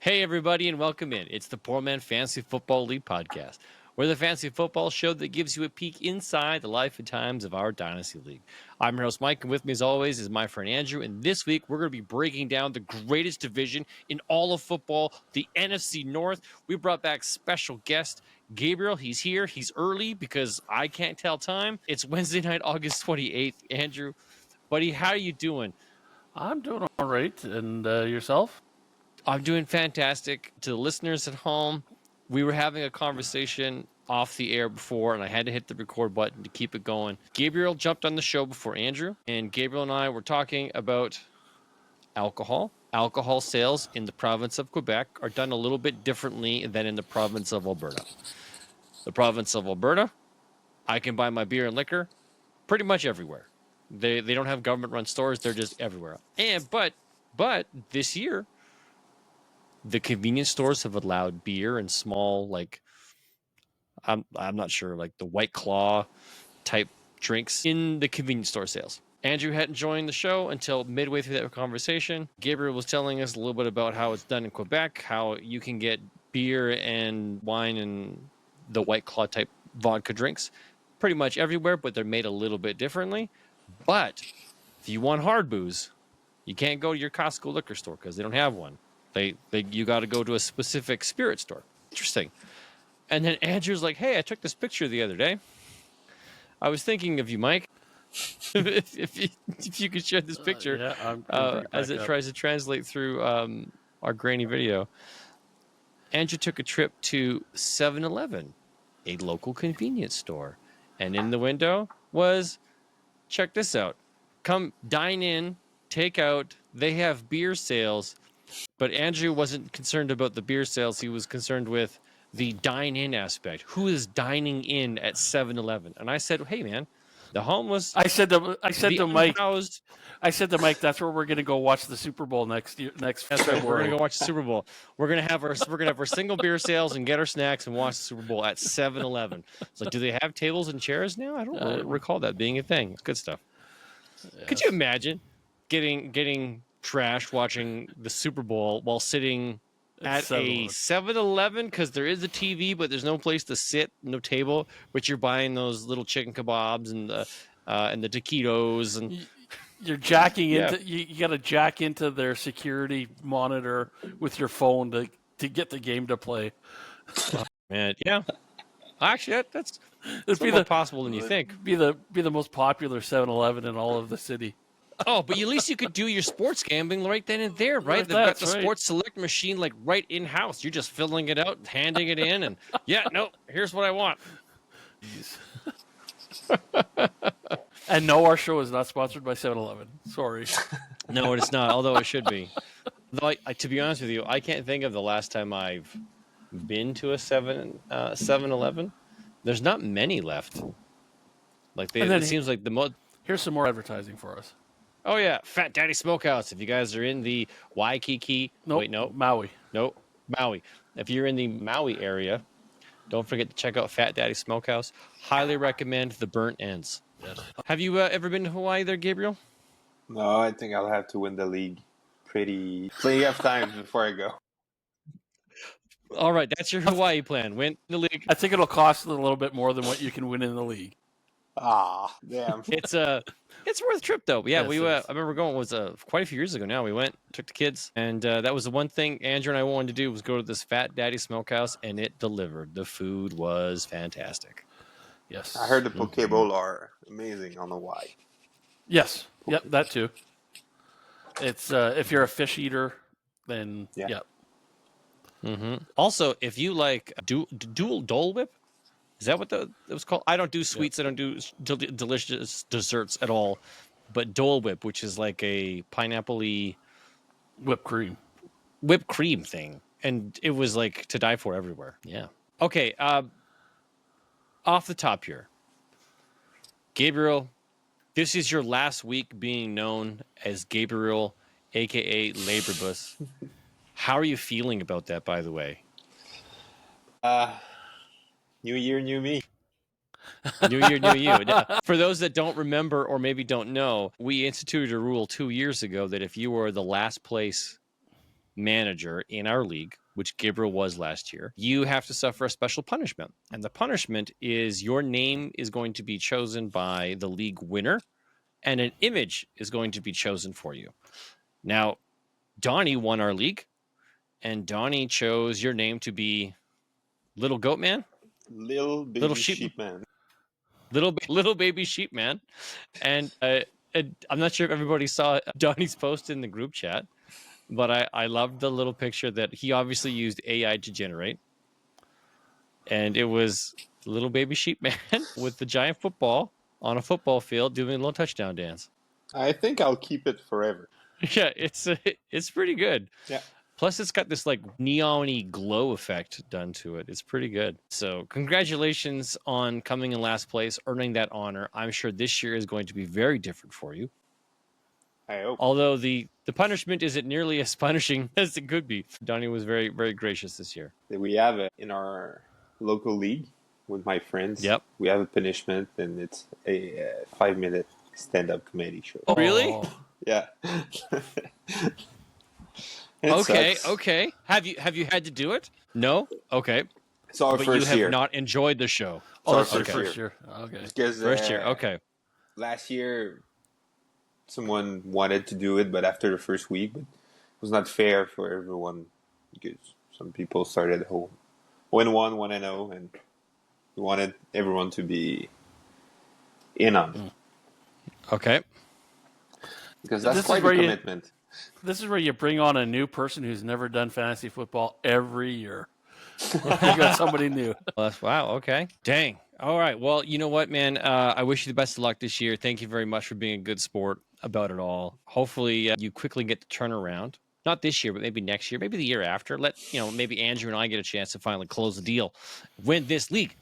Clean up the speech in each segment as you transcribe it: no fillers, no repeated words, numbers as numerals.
Hey, everybody, and welcome in. It's the Poor Man Fantasy Football League podcast. We're the fantasy football show that gives you a peek inside the life and times of our Dynasty League. I'm your host, Mike, and with me, as always, is my friend Andrew. And this week, we're going to be breaking down the greatest division in all of football, the NFC North. We brought back special guest Gabriel. He's here. He's early because I can't tell time. It's Wednesday night, August 28th. Andrew, buddy, how are you doing? I'm doing all right. And yourself? I'm doing fantastic. To the listeners at home, we were having a conversation off the air before, and I had to hit the record button to keep it going. Gabriel jumped on the show before Andrew, and Gabriel and I were talking about alcohol. Alcohol sales in the province of Quebec are done a little bit differently than in the province of Alberta. The province of Alberta, I can buy my beer and liquor pretty much everywhere. They don't have government-run stores. They're just everywhere. But this year, the convenience stores have allowed beer and small, like, I'm not sure, like the White Claw type drinks in the convenience store sales. Andrew hadn't joined the show until midway through that conversation. Gabriel was telling us a little bit about how it's done in Quebec, how you can get beer and wine and the White Claw type vodka drinks pretty much everywhere, but they're made a little bit differently. But if you want hard booze, you can't go to your Costco liquor store because they don't have one. You got to go to a specific spirit store. Interesting. And then Andrew's like, "Hey, I took this picture the other day. I was thinking of you, Mike. if you could share this picture as it tries to translate through our grainy video." Andrew took a trip to 7-Eleven, a local convenience store, and in the window was, check this out. Come dine in, take out. They have beer sales. But Andrew wasn't concerned about the beer sales. He was concerned with the dine-in aspect. Who is dining in at 7-Eleven? And I said, "Hey, man, the homeless." I said to Mike. Unhoused, I said to Mike, "That's where we're going to go watch the Super Bowl next February. We're going to go watch the Super Bowl. We're going to have our single beer sales and get our snacks and watch the Super Bowl at 7-Eleven. It's like, do they have tables and chairs now? I don't recall that being a thing. It's good stuff. Yes. Could you imagine getting trashed watching the Super Bowl while sitting at a 7-Eleven because there is a TV, but there's no place to sit, no table, but you're buying those little chicken kebabs and the taquitos, and you're jacking into you got to jack into their security monitor with your phone to get the game to play. Oh, man, yeah. Actually, that's more possible than you think. Be the most popular 7-Eleven in all of the city. Oh, but at least you could do your sports gambling right then and there, right? They've got the sports select machine like right in house. You're just filling it out, handing it in, and here's what I want. And no, our show is not sponsored by 7-Eleven. Sorry. No, it's not, although it should be. Though, to be honest with you, I can't think of the last time I've been to a 7-Eleven. There's not many left. Like it seems like the most. Here's some more advertising for us. Oh, yeah. Fat Daddy Smokehouse. If you guys are in the Waikiki. Maui. Nope. Maui. If you're in the Maui area, don't forget to check out Fat Daddy Smokehouse. Highly recommend the burnt ends. Yes. Have you ever been to Hawaii there, Gabriel? No, I think I'll have to win the league plenty of times before I go. All right. That's your Hawaii plan. Win the league. I think it'll cost a little bit more than what you can win in the league. Ah, damn. It's worth a trip, though. Yeah, yes, I remember going. It was quite a few years ago now. We went, took the kids, and that was the one thing Andrew and I wanted to do was go to this Fat Daddy Smokehouse, and it delivered. The food was fantastic. Yes. I heard the poke bowl are amazing on the Y. Yes. Yep, that too. It's if you're a fish eater, then yeah. Mm-hmm. Also, if you like dual Dole Whip, is that what it was called? I don't do sweets. I don't do delicious desserts at all. But Dole Whip, which is like a pineapple-y whipped cream thing. And it was like to die for everywhere. Yeah. Okay. Off the top here. Gabriel, this is your last week being known as Gabriel, a.k.a. Laborbus. How are you feeling about that, by the way? New year, new me. New year, new you. Now, for those that don't remember or maybe don't know, we instituted a rule 2 years ago that if you were the last place manager in our league, which Gabriel was last year, you have to suffer a special punishment. And the punishment is your name is going to be chosen by the league winner, and an image is going to be chosen for you. Now, Donnie won our league, and Donnie chose your name to be Little Goat Man? Little baby sheep man. Little baby sheep man. And I'm not sure if everybody saw Donnie's post in the group chat, but I loved the little picture that he obviously used AI to generate. And it was little baby sheep man with the giant football on a football field doing a little touchdown dance. I think I'll keep it forever. Yeah, it's pretty good. Yeah. Plus, it's got this like neon-y glow effect done to it. It's pretty good. So congratulations on coming in last place, earning that honor. I'm sure this year is going to be very different for you. I hope. Although the punishment isn't nearly as punishing as it could be. Donnie was very, very gracious this year. We have it in our local league with my friends. Yep. We have a punishment, and it's a 5-minute stand-up comedy show. Oh, really? Yeah. Okay, sucks. okay. Have you had to do it? No? Okay. It's our But first you have year. not enjoyed the show. Oh, It's our that's first first year. year. Okay. Because, First year, okay. last year, someone wanted to do it, but after the first week, it was not fair for everyone because some people started home 1-1, 1-0, and we wanted everyone to be in on it. Okay. Because that's This is quite a where you- commitment. This is where you bring on a new person who's never done fantasy football every year. You got somebody new. Wow, okay. Dang. All right. Well, you know what, man? I wish you the best of luck this year. Thank you very much for being a good sport about it all. Hopefully, you quickly get the turnaround. Not this year, but maybe next year, maybe the year after. Maybe Andrew and I get a chance to finally close the deal, win this league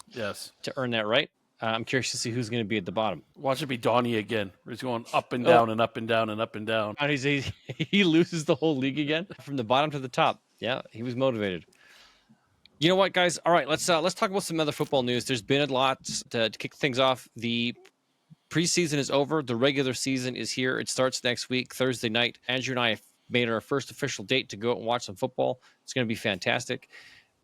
Yes. to earn that right. I'm curious to see who's going to be at the bottom. Watch it be Donnie again. He's going up and down and up and down and up and down. And he loses the whole league again from the bottom to the top. Yeah, he was motivated. You know what, guys? All right, let's talk about some other football news. There's been a lot to kick things off. The preseason is over. The regular season is here. It starts next week, Thursday night. Andrew and I have made our first official date to go out and watch some football. It's going to be fantastic.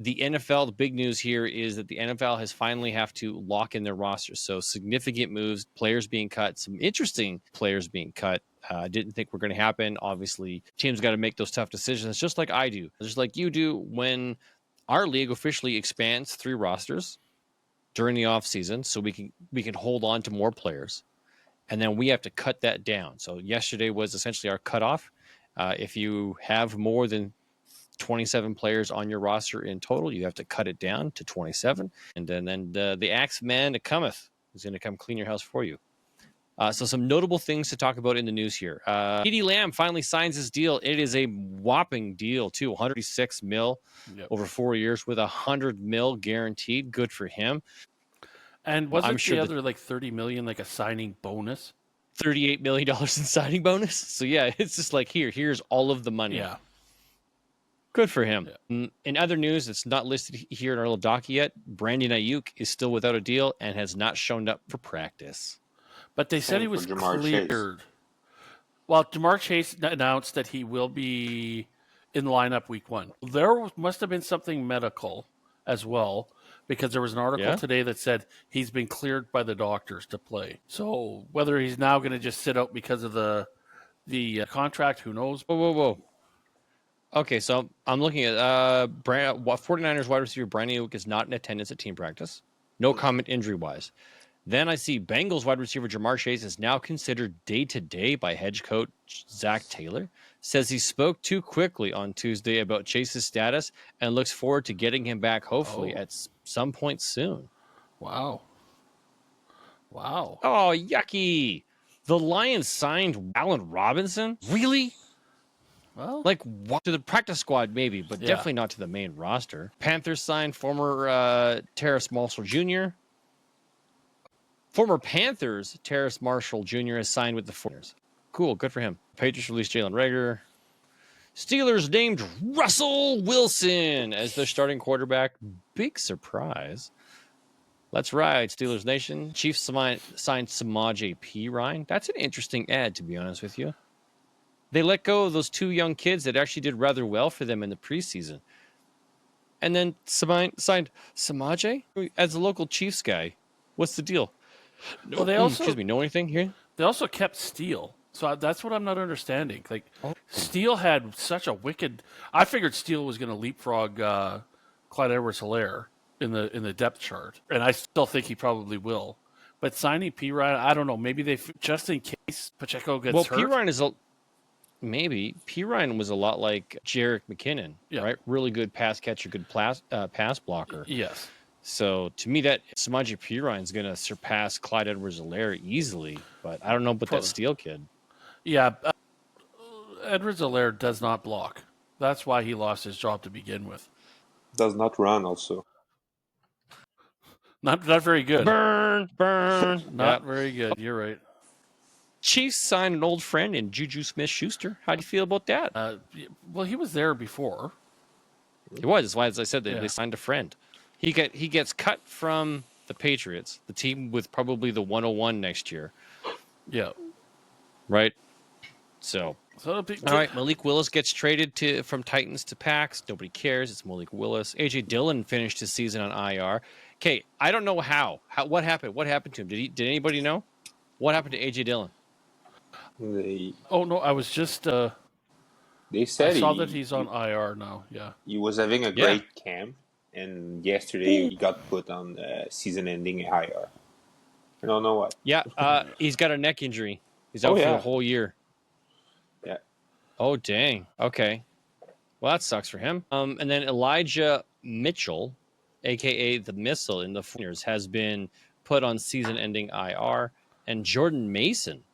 The NFL, the big news here is that the NFL has finally have to lock in their rosters. So significant moves, players being cut, some interesting players being cut. I didn't think were going to happen. Obviously, teams got to make those tough decisions, just like I do, just like you do when our league officially expands 3 rosters during the offseason so we can hold on to more players. And then we have to cut that down. So yesterday was essentially our cutoff. If you have more than 27 players on your roster in total, you have to cut it down to 27. And then the axe man that cometh is going to come clean your house for you. So some notable things to talk about in the news here. CeeDee Lamb finally signs his deal. It is a whopping deal, too. $136 million over 4 years with $100 million guaranteed. Good for him. And wasn't the other like $30 million like a signing bonus? $38 million in signing bonus. So yeah, it's just like here's all of the money. Yeah. Good for him. Yeah. In other news, it's not listed here in our little doc yet. Brandon Ayuk is still without a deal and has not shown up for practice. But they said he was cleared. Well, Jamar Chase announced that he will be in the lineup week 1. There must have been something medical as well, because there was an article today that said he's been cleared by the doctors to play. So whether he's now going to just sit out because of the contract, who knows? Whoa. Okay, so I'm looking at 49ers wide receiver Brandon Ayuk is not in attendance at team practice. No comment injury-wise. Then I see Bengals wide receiver Jamar Chase is now considered day-to-day by head coach Zach Taylor. Says he spoke too quickly on Tuesday about Chase's status and looks forward to getting him back hopefully at some point soon. Wow. Oh, yucky. The Lions signed Allen Robinson? Really? Well, like what? To the practice squad, maybe, but definitely not to the main roster. Panthers signed former Terrace Marshall Jr. Former Panthers Terrace Marshall Jr. has signed with the 49ers. Cool, good for him. Patriots released Jalen Reagor. Steelers named Russell Wilson as their starting quarterback. Big surprise. Let's ride, Steelers Nation. Chiefs signed Samaje Perine. That's an interesting ad, to be honest with you. They let go of those 2 young kids that actually did rather well for them in the preseason. And then signed Samaje as a local Chiefs guy. What's the deal? Well, they also excuse me, know anything here? They also kept Steele. So that's what I'm not understanding. Like, Steele had such a wicked. I figured Steele was going to leapfrog Clyde Edwards-Helaire in the depth chart, and I still think he probably will. But signing P. Ryan, I don't know. Maybe they just in case Pacheco gets hurt. P. Ryan is maybe P. Ryan was a lot like Jerick McKinnon, right? Really good pass catcher, good pass blocker. Yes. So to me, that Samaje P. Ryan's going to surpass Clyde Edwards-Helaire easily, but I don't know about that Steele kid. Yeah, Edwards-Helaire does not block. That's why he lost his job to begin with. Does not run also. Not very good. Burn. Not very good. You're right. Chiefs signed an old friend in Juju Smith-Schuster. How do you feel about that? Well, he was there before. He was. That's why, as I said, they signed a friend. He gets cut from the Patriots, the team with probably the 101 next year. Yeah. Right? So all right, Malik Willis gets traded from Titans to Pax. Nobody cares. It's Malik Willis. A.J. Dillon finished his season on IR. Okay, I don't know how. What happened? What happened to him? Did anybody know? What happened to A.J. Dillon? I was just... they said I saw that he's on IR now, yeah. He was having a great camp, and yesterday he got put on season-ending IR. I don't know what. Yeah, he's got a neck injury. He's out for the whole year. Yeah. Oh, dang. Okay. Well, that sucks for him. And then Elijah Mitchell, a.k.a. the Missile in the 49ers, has been put on season-ending IR. And Jordan Mason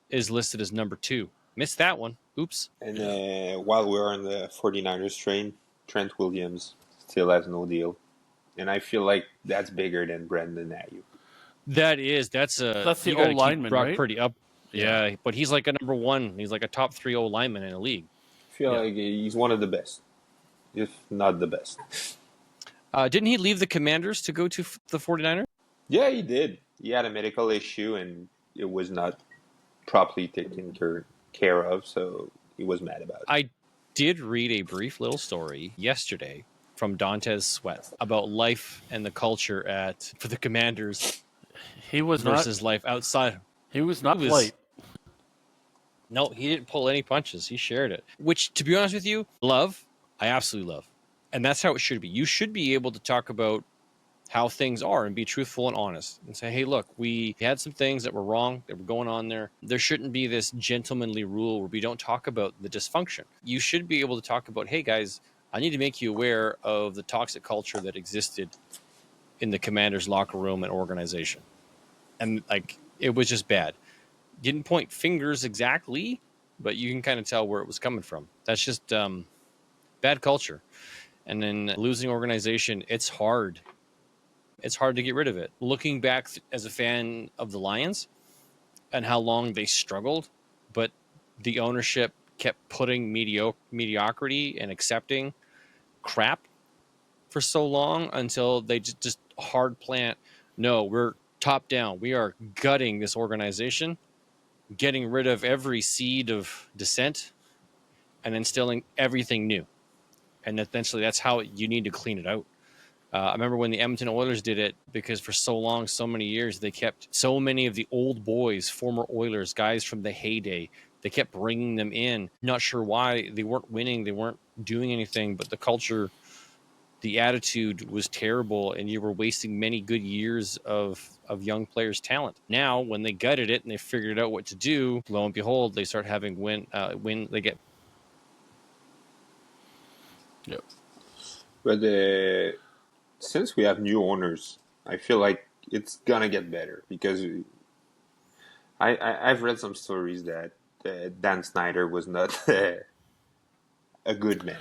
is listed as number 2. Missed that one. Oops. And while we're on the 49ers train, Trent Williams still has no deal. And I feel like that's bigger than Brandon Ayuk. That's the O lineman, Brock right? Purdy up. Yeah, but he's like a number 1. He's like a top 3 O lineman in the league. I feel like he's one of the best, if not the best. Didn't he leave the Commanders to go to the 49ers? Yeah, he did. He had a medical issue, and it was not properly taken care of, so he was mad about it. I did read a brief little story yesterday from Dantes Sweat about life and the culture for the Commanders. He was versus life outside. He was not light. No, he didn't pull any punches. He shared it, which, to be honest with you, I absolutely love. And that's how it should be. You should be able to talk about how things are and be truthful and honest and say, hey, look, we had some things that were wrong that were going on there. There shouldn't be this gentlemanly rule where we don't talk about the dysfunction. You should be able to talk about, hey, guys, I need to make you aware of the toxic culture that existed in the Commanders' locker room and organization. And, it was just bad. Didn't point fingers exactly, but you can kind of tell where it was coming from. That's just bad culture. And then losing organization, it's hard. It's hard to get rid of it. Looking back as a fan of the Lions and how long they struggled, but the ownership kept putting mediocrity and accepting crap for so long until they just hard plant. No, we're top down. We are gutting this organization, getting rid of every seed of dissent, and instilling everything new. And essentially, that's how you need to clean it out. I remember when the Edmonton Oilers did it, because for so long, so many years, they kept so many of the old boys, former Oilers, guys from the heyday, they kept bringing them in. Not sure why. They weren't winning. They weren't doing anything, but the culture, the attitude was terrible, and you were wasting many good years of young players' talent. Now, when they gutted it and they figured out what to do, lo and behold, they start having win. They get. Yep. But since we have new owners, I feel like it's gonna get better, because I've read some stories that Dan Snyder was not a good man.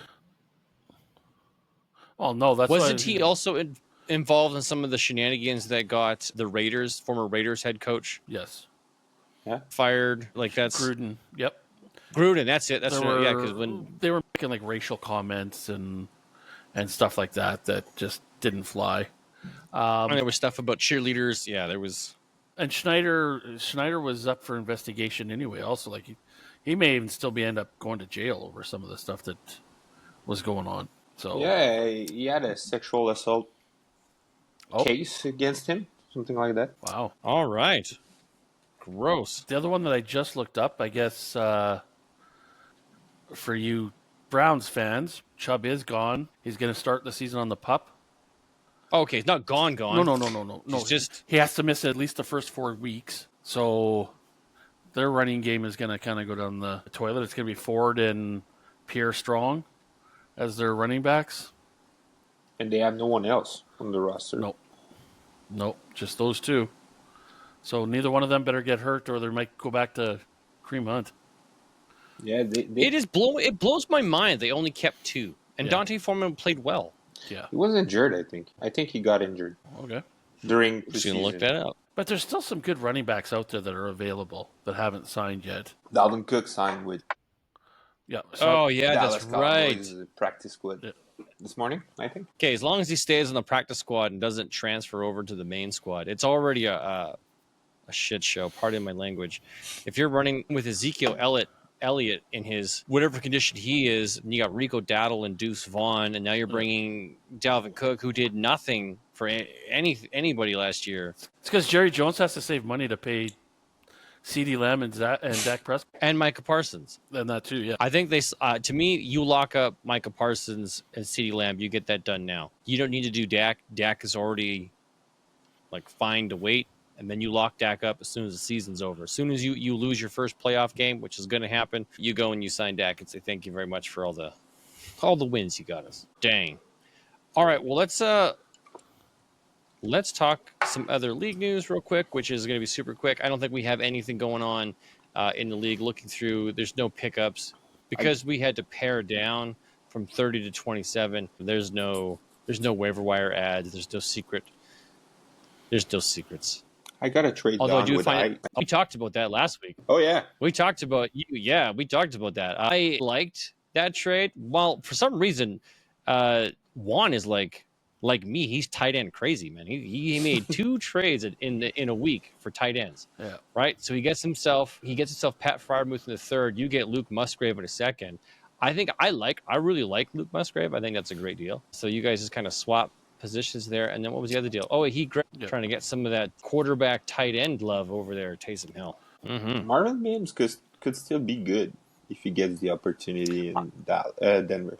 Oh no, wasn't he also involved in some of the shenanigans that got the former Raiders head coach? Yes. Yeah. Fired. That's Gruden. Yep. Gruden. That's it. That's because when they were making racial comments and stuff like that just didn't fly. And there was stuff about cheerleaders. Yeah, there was. And Schneider was up for investigation anyway. Also, He may even still end up going to jail over some of the stuff that was going on. So Yeah, he had a sexual assault case against him, something like that. Wow. All right. Gross. The other one that I just looked up, I guess, for you Browns fans, Chubb is gone. He's going to start the season on the PUP. Okay, it's not gone. No. It's just he has to miss at least the first 4 weeks. So their running game is going to kind of go down the toilet. It's going to be Ford and Pierre Strong as their running backs. And they have no one else on the roster. Nope, just those two. So neither one of them better get hurt, or they might go back to Kareem Hunt. Yeah, it blows my mind they only kept 2. And Dante Foreman played well. Yeah. He was injured, I think. I think he got injured. Okay. During Just going to look that up. But there's still some good running backs out there that are available that haven't signed yet. Dalvin Cook signed with Dallas Cowboys right. Practice squad this morning, I think. Okay, as long as he stays on the practice squad and doesn't transfer over to the main squad, it's already a shit show. Pardon my language. If you're running with Ezekiel Elliott in his whatever condition he is, and you got Rico Dowdle and Deuce Vaughn, and now you're bringing Dalvin Cook, who did nothing for anybody last year. It's because Jerry Jones has to save money to pay CeeDee Lamb and Dak Prescott. And Micah Parsons. And that too, yeah. I think to me, you lock up Micah Parsons and CeeDee Lamb, you get that done now. You don't need to do Dak. Dak is already fine to wait. And then you lock Dak up as soon as the season's over. As soon as you lose your first playoff game, which is going to happen, you go and you sign Dak and say thank you very much for all the wins you got us. Dang. All right, well let's talk some other league news real quick, which is going to be super quick. I don't think we have anything going on in the league. Looking through, there's no pickups because we had to pare down from 30 to 27. There's no waiver wire ads. There's no secrets. I got a trade Although down I do with find we talked about that last week. Oh, yeah. We talked about you. Yeah, we talked about that. I liked that trade. Well, for some reason, Juan is like me. He's tight end crazy, man. He made 2 trades in a week for tight ends. Yeah. Right. So he gets himself Pat Freiermuth in the 3rd. You get Luke Musgrave in a 2nd. I really like Luke Musgrave. I think that's a great deal. So you guys just kind of swap positions there. And then what was the other deal? Oh, trying to get some of that quarterback tight end love over there at Taysom Hill. Mm-hmm. Marvin Mims could still be good if he gets the opportunity in Denver.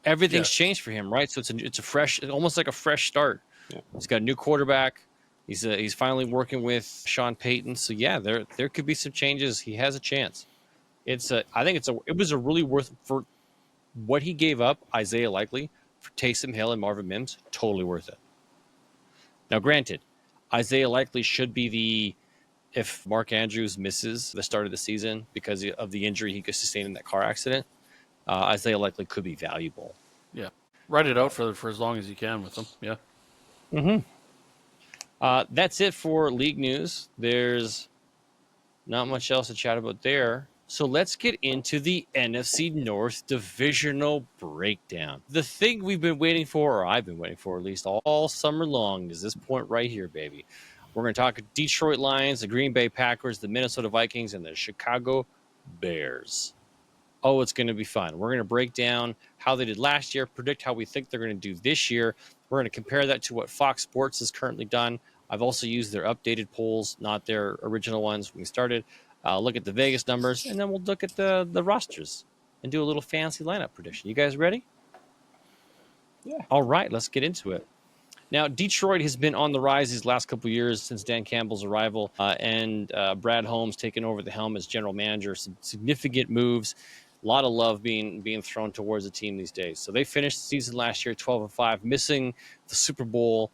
Everything's changed for him, right? So it's a fresh, almost like a fresh start. Yeah. He's got a new quarterback. He's finally working with Sean Payton. So yeah, there could be some changes. He has a chance. I think it was a really worth for what he gave up. Isaiah Likely for Taysom Hill and Marvin Mims, totally worth it. Now, granted, Isaiah Likely should be if Mark Andrews misses the start of the season because of the injury he could sustain in that car accident. Isaiah Likely could be valuable. Yeah. Write it out for as long as you can with them. Yeah. Mm-hmm. That's it for league news. There's not much else to chat about there. So let's get into the NFC North divisional breakdown. The thing we've been waiting for, or I've been waiting for at least all summer long, is this point right here, baby. We're going to talk Detroit Lions, the Green Bay Packers, the Minnesota Vikings, and the Chicago Bears. Oh, it's going to be fun. We're going to break down how they did last year, predict how we think they're going to do this year. We're going to compare that to what Fox Sports has currently done. I've also used their updated polls, not their original ones when we started. Look at the Vegas numbers, and then we'll look at the rosters and do a little fancy lineup prediction. You guys ready? Yeah. All right, let's get into it. Now, Detroit has been on the rise these last couple of years since Dan Campbell's arrival and Brad Holmes taking over the helm as general manager. Some significant moves. A lot of love being thrown towards the team these days. So they finished the season last year 12-5, missing the Super Bowl,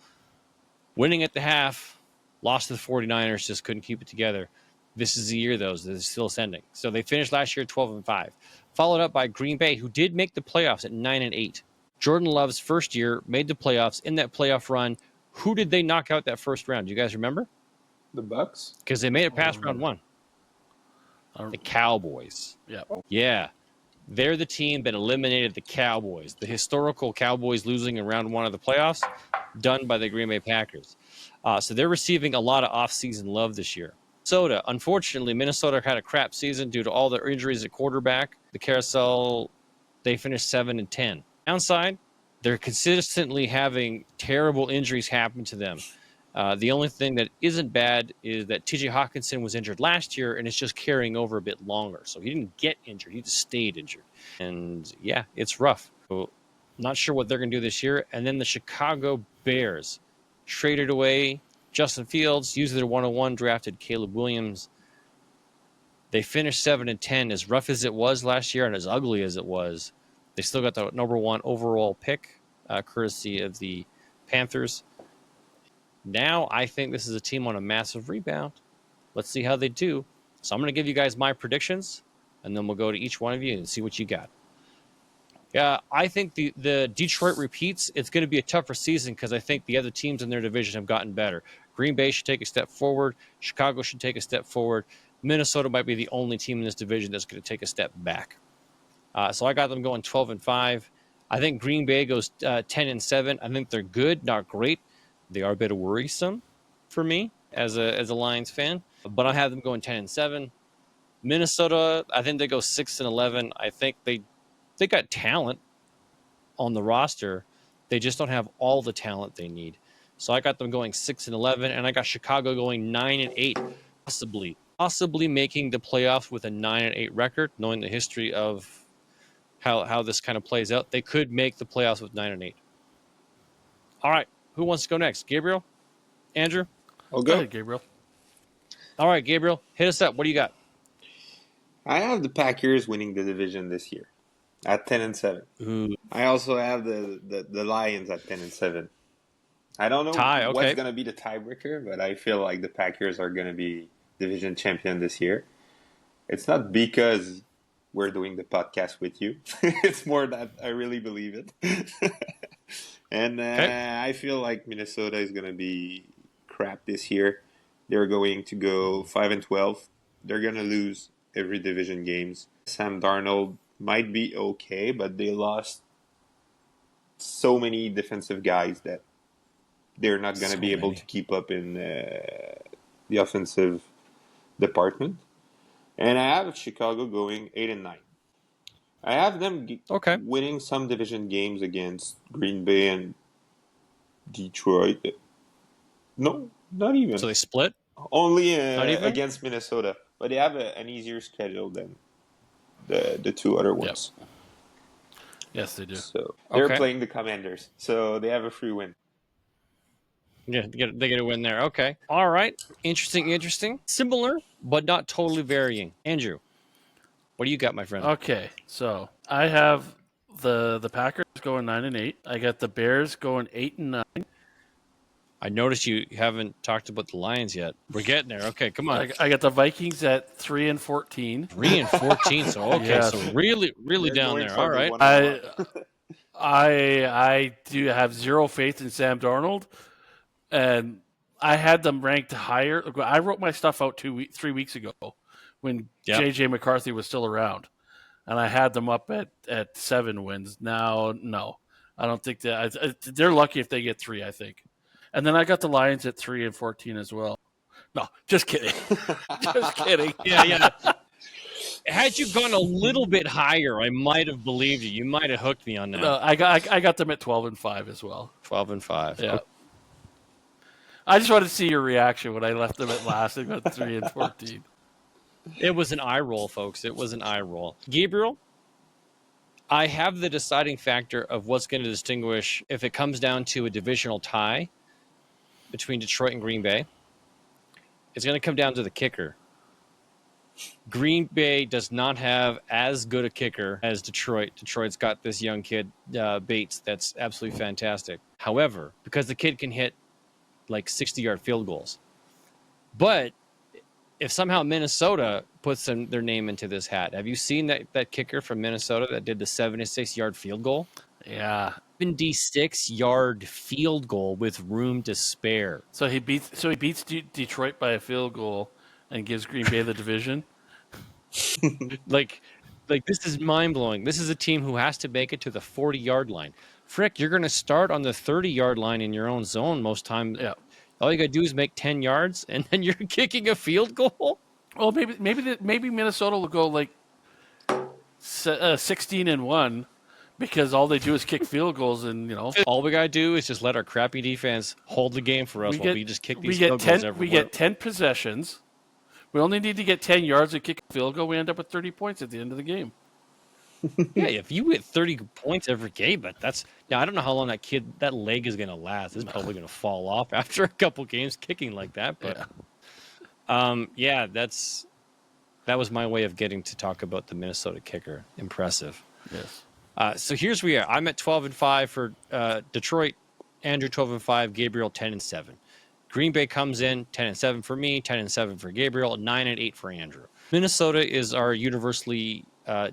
winning at the half, lost to the 49ers, just couldn't keep it together. This is the year, though, they're still ascending. So they finished last year 12-5, followed up by Green Bay, who did make the playoffs at 9-8. Jordan Love's first year made the playoffs. In that playoff run, who did they knock out that first round? Do you guys remember? The Bucks? Because they made it past round 1. The Cowboys. Yeah. They're the team that eliminated the Cowboys. The historical Cowboys losing in round 1 of the playoffs, done by the Green Bay Packers. So they're receiving a lot of offseason love this year. Minnesota. Unfortunately, Minnesota had a crap season due to all their injuries at quarterback. The carousel, they finished 7-10. Downside, they're consistently having terrible injuries happen to them. The only thing that isn't bad is that TJ Hawkinson was injured last year and it's just carrying over a bit longer. So he didn't get injured. He just stayed injured. And yeah, it's rough. So, not sure what they're going to do this year. And then the Chicago Bears traded away Justin Fields, used their 101, drafted Caleb Williams. They finished 7-10. As rough as it was last year and as ugly as it was, they still got the number 1 overall pick, courtesy of the Panthers. Now I think this is a team on a massive rebound. Let's see how they do. So I'm going to give you guys my predictions, and then we'll go to each one of you and see what you got. Yeah, I think the Detroit repeats. It's going to be a tougher season because I think the other teams in their division have gotten better. Green Bay should take a step forward. Chicago should take a step forward. Minnesota might be the only team in this division that's going to take a step back. So I got them going 12-5. I think Green Bay goes 10-7. I think they're good, not great. They are a bit worrisome for me as a Lions fan, but I have them going 10-7. Minnesota, I think they go 6-11. I think they got talent on the roster. They just don't have all the talent they need. So I got them going 6-11, and I got Chicago going 9-8, possibly making the playoffs with a 9-8 record. Knowing the history of how this kind of plays out, they could make the playoffs with 9-8. All right, who wants to go next? Gabriel, Andrew. I'll Go go. ahead, Gabriel. All right, Gabriel, hit us up. What do you got? I have the Packers winning the division this year at 10-7. Ooh. I also have the Lions at 10-7. I don't know what's going to be the tiebreaker, but I feel like the Packers are going to be division champion this year. It's not because we're doing the podcast with you. It's more that I really believe it. And I feel like Minnesota is going to be crap this year. They're going to go 5-12. They're going to lose every division games. Sam Darnold might be okay, but they lost so many defensive guys that they're not going to be able to keep up in the offensive department. And I have Chicago going 8-9. I have them winning some division games against Green Bay and Detroit. No, not even. So they split? Only against Minnesota. But they have an easier schedule than the two other ones. Yep. Yes, they do. So they're playing the Commanders. So they have a free win. Yeah, they get a win there. Okay. All right. Interesting. Similar, but not totally varying. Andrew, what do you got, my friend? Okay, so I have the Packers going 9-8. I got the Bears going 8-9. I noticed you haven't talked about the Lions yet. We're getting there. Okay, come on. I got the Vikings at 3-14. 3-14. So okay, yes. So really down there. All right. I do have zero faith in Sam Darnold, and I had them ranked higher. I wrote my stuff out 3 weeks ago when J.J. McCarthy was still around, and I had them up at 7 wins. Now, no, I don't think that they're lucky if they get 3. I think, and then I got the Lions at 3-14 as well. No, just kidding. Just kidding. Yeah. Had you gone a little bit higher, I might have believed you. You might have hooked me on that. No, I got them at 12-5 as well. 12-5. Yeah. Okay. I just wanted to see your reaction when I left them at last and got 3-14. It was an eye roll, folks. It was an eye roll. Gabriel, I have the deciding factor of what's going to distinguish if it comes down to a divisional tie between Detroit and Green Bay. It's going to come down to the kicker. Green Bay does not have as good a kicker as Detroit. Detroit's got this young kid, Bates, that's absolutely fantastic. However, because the kid can hit like 60-yard field goals. But if somehow Minnesota puts their name into this hat, have you seen that kicker from Minnesota that did the 76-yard field goal? Yeah. 76-yard field goal with room to spare. So he beats Detroit by a field goal and gives Green Bay the division. like this is mind-blowing. This is a team who has to make it to the 40-yard line. Frick, you're going to start on the 30-yard line in your own zone most times. Yeah. All you got to do is make 10 yards, and then you're kicking a field goal? Well, maybe Minnesota will go like 16-1 because all they do is kick field goals, and all we got to do is just let our crappy defense hold the game for us while we just kick these field goals everywhere. We get 10 possessions. We only need to get 10 yards and kick a field goal. We end up with 30 points at the end of the game. Yeah, if you hit 30 points every game, but I don't know how long that leg is going to last. It's probably going to fall off after a couple games kicking like that. But that was my way of getting to talk about the Minnesota kicker. Impressive. Yes. So here's where we are. I'm at 12-5 for Detroit. Andrew 12-5. Gabriel 10-7. Green Bay comes in 10-7 for me, 10-7 for Gabriel, 9-8 for Andrew. Minnesota is our universally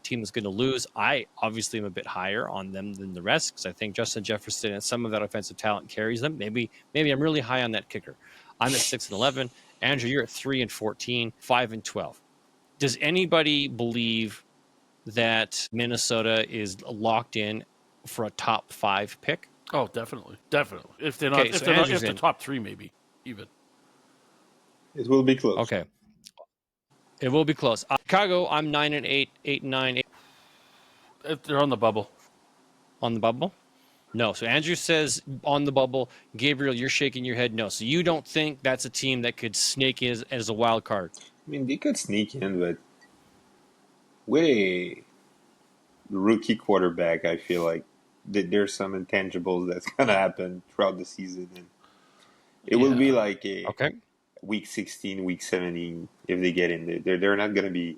team that's going to lose. I obviously am a bit higher on them than the rest because I think Justin Jefferson and some of that offensive talent carries them. Maybe I'm really high on that kicker. I'm at 6-11. Andrew, you're at 3-14, 5-12. Does anybody believe that Minnesota is locked in for a top 5 pick? Oh, definitely. If they're not, if the top 3, maybe even. It will be close. Okay. It will be close. Chicago, I'm 9-8, 8-9. If they're on the bubble. On the bubble? No. So Andrew says on the bubble. Gabriel, you're shaking your head no. So you don't think that's a team that could snake in as a wild card? I mean, they could sneak in, but with a rookie quarterback, I feel like there's some intangibles that's going to happen throughout the season. And it will be like a week 16, week 17 if they get in. They're not going to be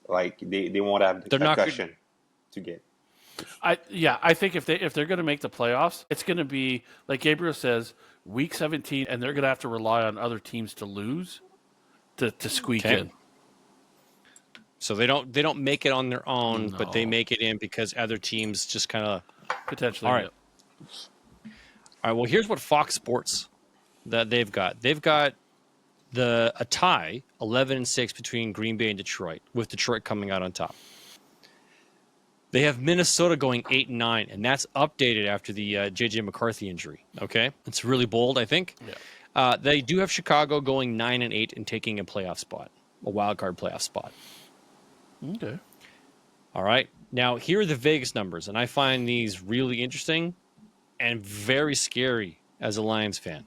like they won't have the concussion to get. I think if they're going to make the playoffs, it's going to be like Gabriel says, week 17, and they're going to have to rely on other teams to lose to squeak in. So they don't make it on their own, but they make it in because other teams just kind of potentially. All right. All right. Well, here's what Fox Sports that they've got. They've got a tie, 11-6 between Green Bay and Detroit, with Detroit coming out on top. They have Minnesota going 8-9, and that's updated after the J.J. McCarthy injury. Okay, it's really bold, I think. Yeah. They do have Chicago going 9-8 and taking a playoff spot, a wild card playoff spot. Okay. All right. Now, here are the Vegas numbers, and I find these really interesting and very scary as a Lions fan.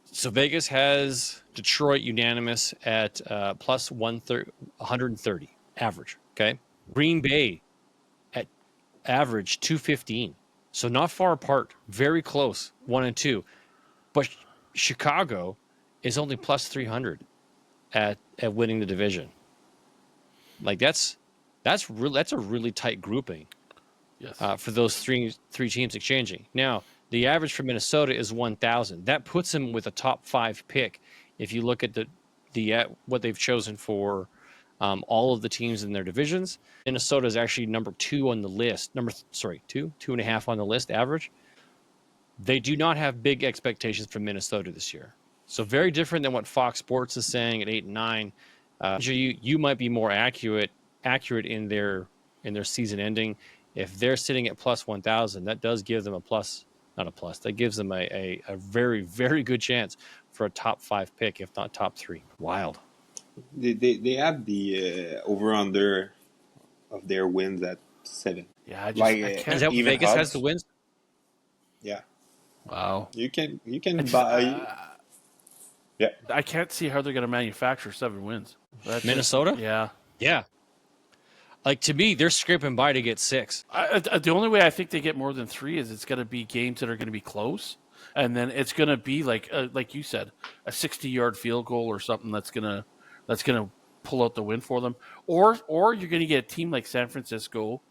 So Vegas has Detroit unanimous at plus 130 average. Okay. Green Bay at average 215. So not far apart, very close, 1 and 2. But Chicago is only plus 300 at winning the division. Like that's a really tight grouping. Yes. For those three teams exchanging. Now, the average for Minnesota is 1,000. That puts them with a top 5 pick. If you look at the what they've chosen for all of the teams in their divisions, Minnesota is actually number 2 on the list. 2.5 on the list average. They do not have big expectations from Minnesota this year. So very different than what Fox Sports is saying at 8-9. You might be more accurate in their season ending. If they're sitting at plus 1,000, that does give them that gives them a very, very good chance for a top 5 pick, if not top 3. Wild. They have the over-under of their wins at 7. Yeah, I can't. Is that even Vegas Hubs, has the wins? Yeah. Wow. You can buy. Yeah. I can't see how they're going to manufacture 7 wins. Minnesota? Yeah. Yeah. Like, to me, they're scraping by to get 6. The only way I think they get more than 3 is it's going to be games that are going to be close, and then it's going to be like you said, a 60-yard field goal or something that's going to pull out the win for them, or you're going to get a team like San Francisco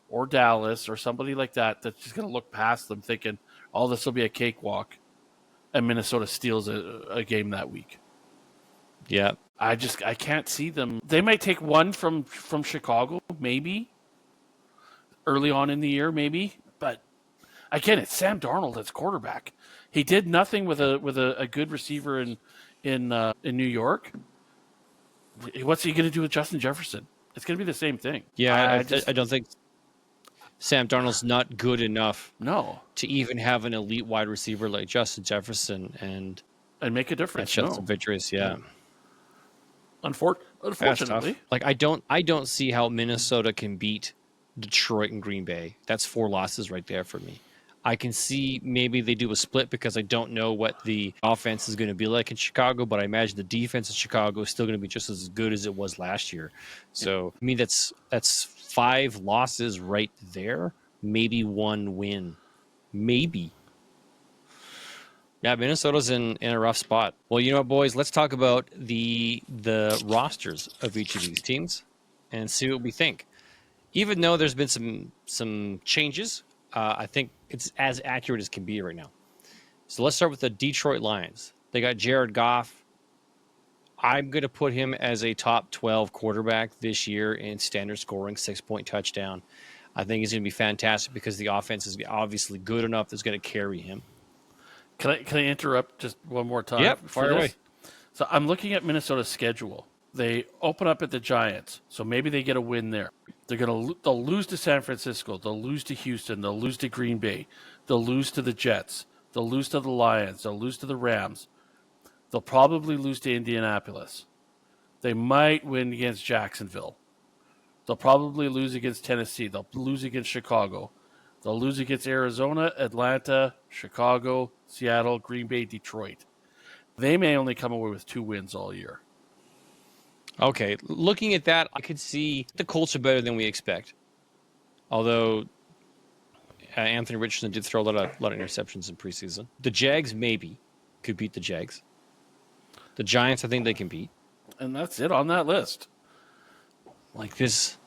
or Dallas or somebody like that that's just going to look past them, thinking, "Oh, this will be a cakewalk," and Minnesota steals a game that week. Yeah. I can't see them. They might take one from Chicago, maybe early on in the year, maybe. But again, it's Sam Darnold that's quarterback. He did nothing with a good receiver in New York. What's he going to do with Justin Jefferson? It's going to be the same thing. Yeah, I don't think. Sam Darnold's not good enough No. to even have an elite wide receiver like Justin Jefferson and make a difference. Justin Victorious. Yeah. Unfortunately. Like I don't see how Minnesota can beat Detroit and Green Bay. That's 4 losses right there for me. I can see maybe they do a split because I don't know what the offense is going to be like in Chicago, but I imagine the defense in Chicago is still going to be just as good as it was last year. So, I mean, that's 5 losses right there. Maybe 1 win. Maybe. Yeah, Minnesota's in a rough spot. Well, you know what, boys? Let's talk about the rosters of each of these teams and see what we think. Even though there's been some changes, I think it's as accurate as can be right now. So let's start with the Detroit Lions. They got Jared Goff. I'm going to put him as a top 12 quarterback this year in standard scoring, 6-point touchdown. I think he's going to be fantastic because the offense is obviously good enough that's going to carry him. Can I interrupt just one more time? Yep, fire away. So I'm looking at Minnesota's schedule. They open up at the Giants, so maybe they get a win there. They'll lose to San Francisco. They'll lose to Houston. They'll lose to Green Bay. They'll lose to the Jets. They'll lose to the Lions. They'll lose to the Rams. They'll probably lose to Indianapolis. They might win against Jacksonville. They'll probably lose against Tennessee. They'll lose against Chicago. They'll lose against Arizona, Atlanta, Chicago, Seattle, Green Bay, Detroit. They may only come away with 2 wins all year. Okay, looking at that, I could see the Colts are better than we expect. Although Anthony Richardson did throw a lot of interceptions in preseason. The Jags maybe could beat the Jags. The Giants, I think they can beat. And that's it on that list. Like this,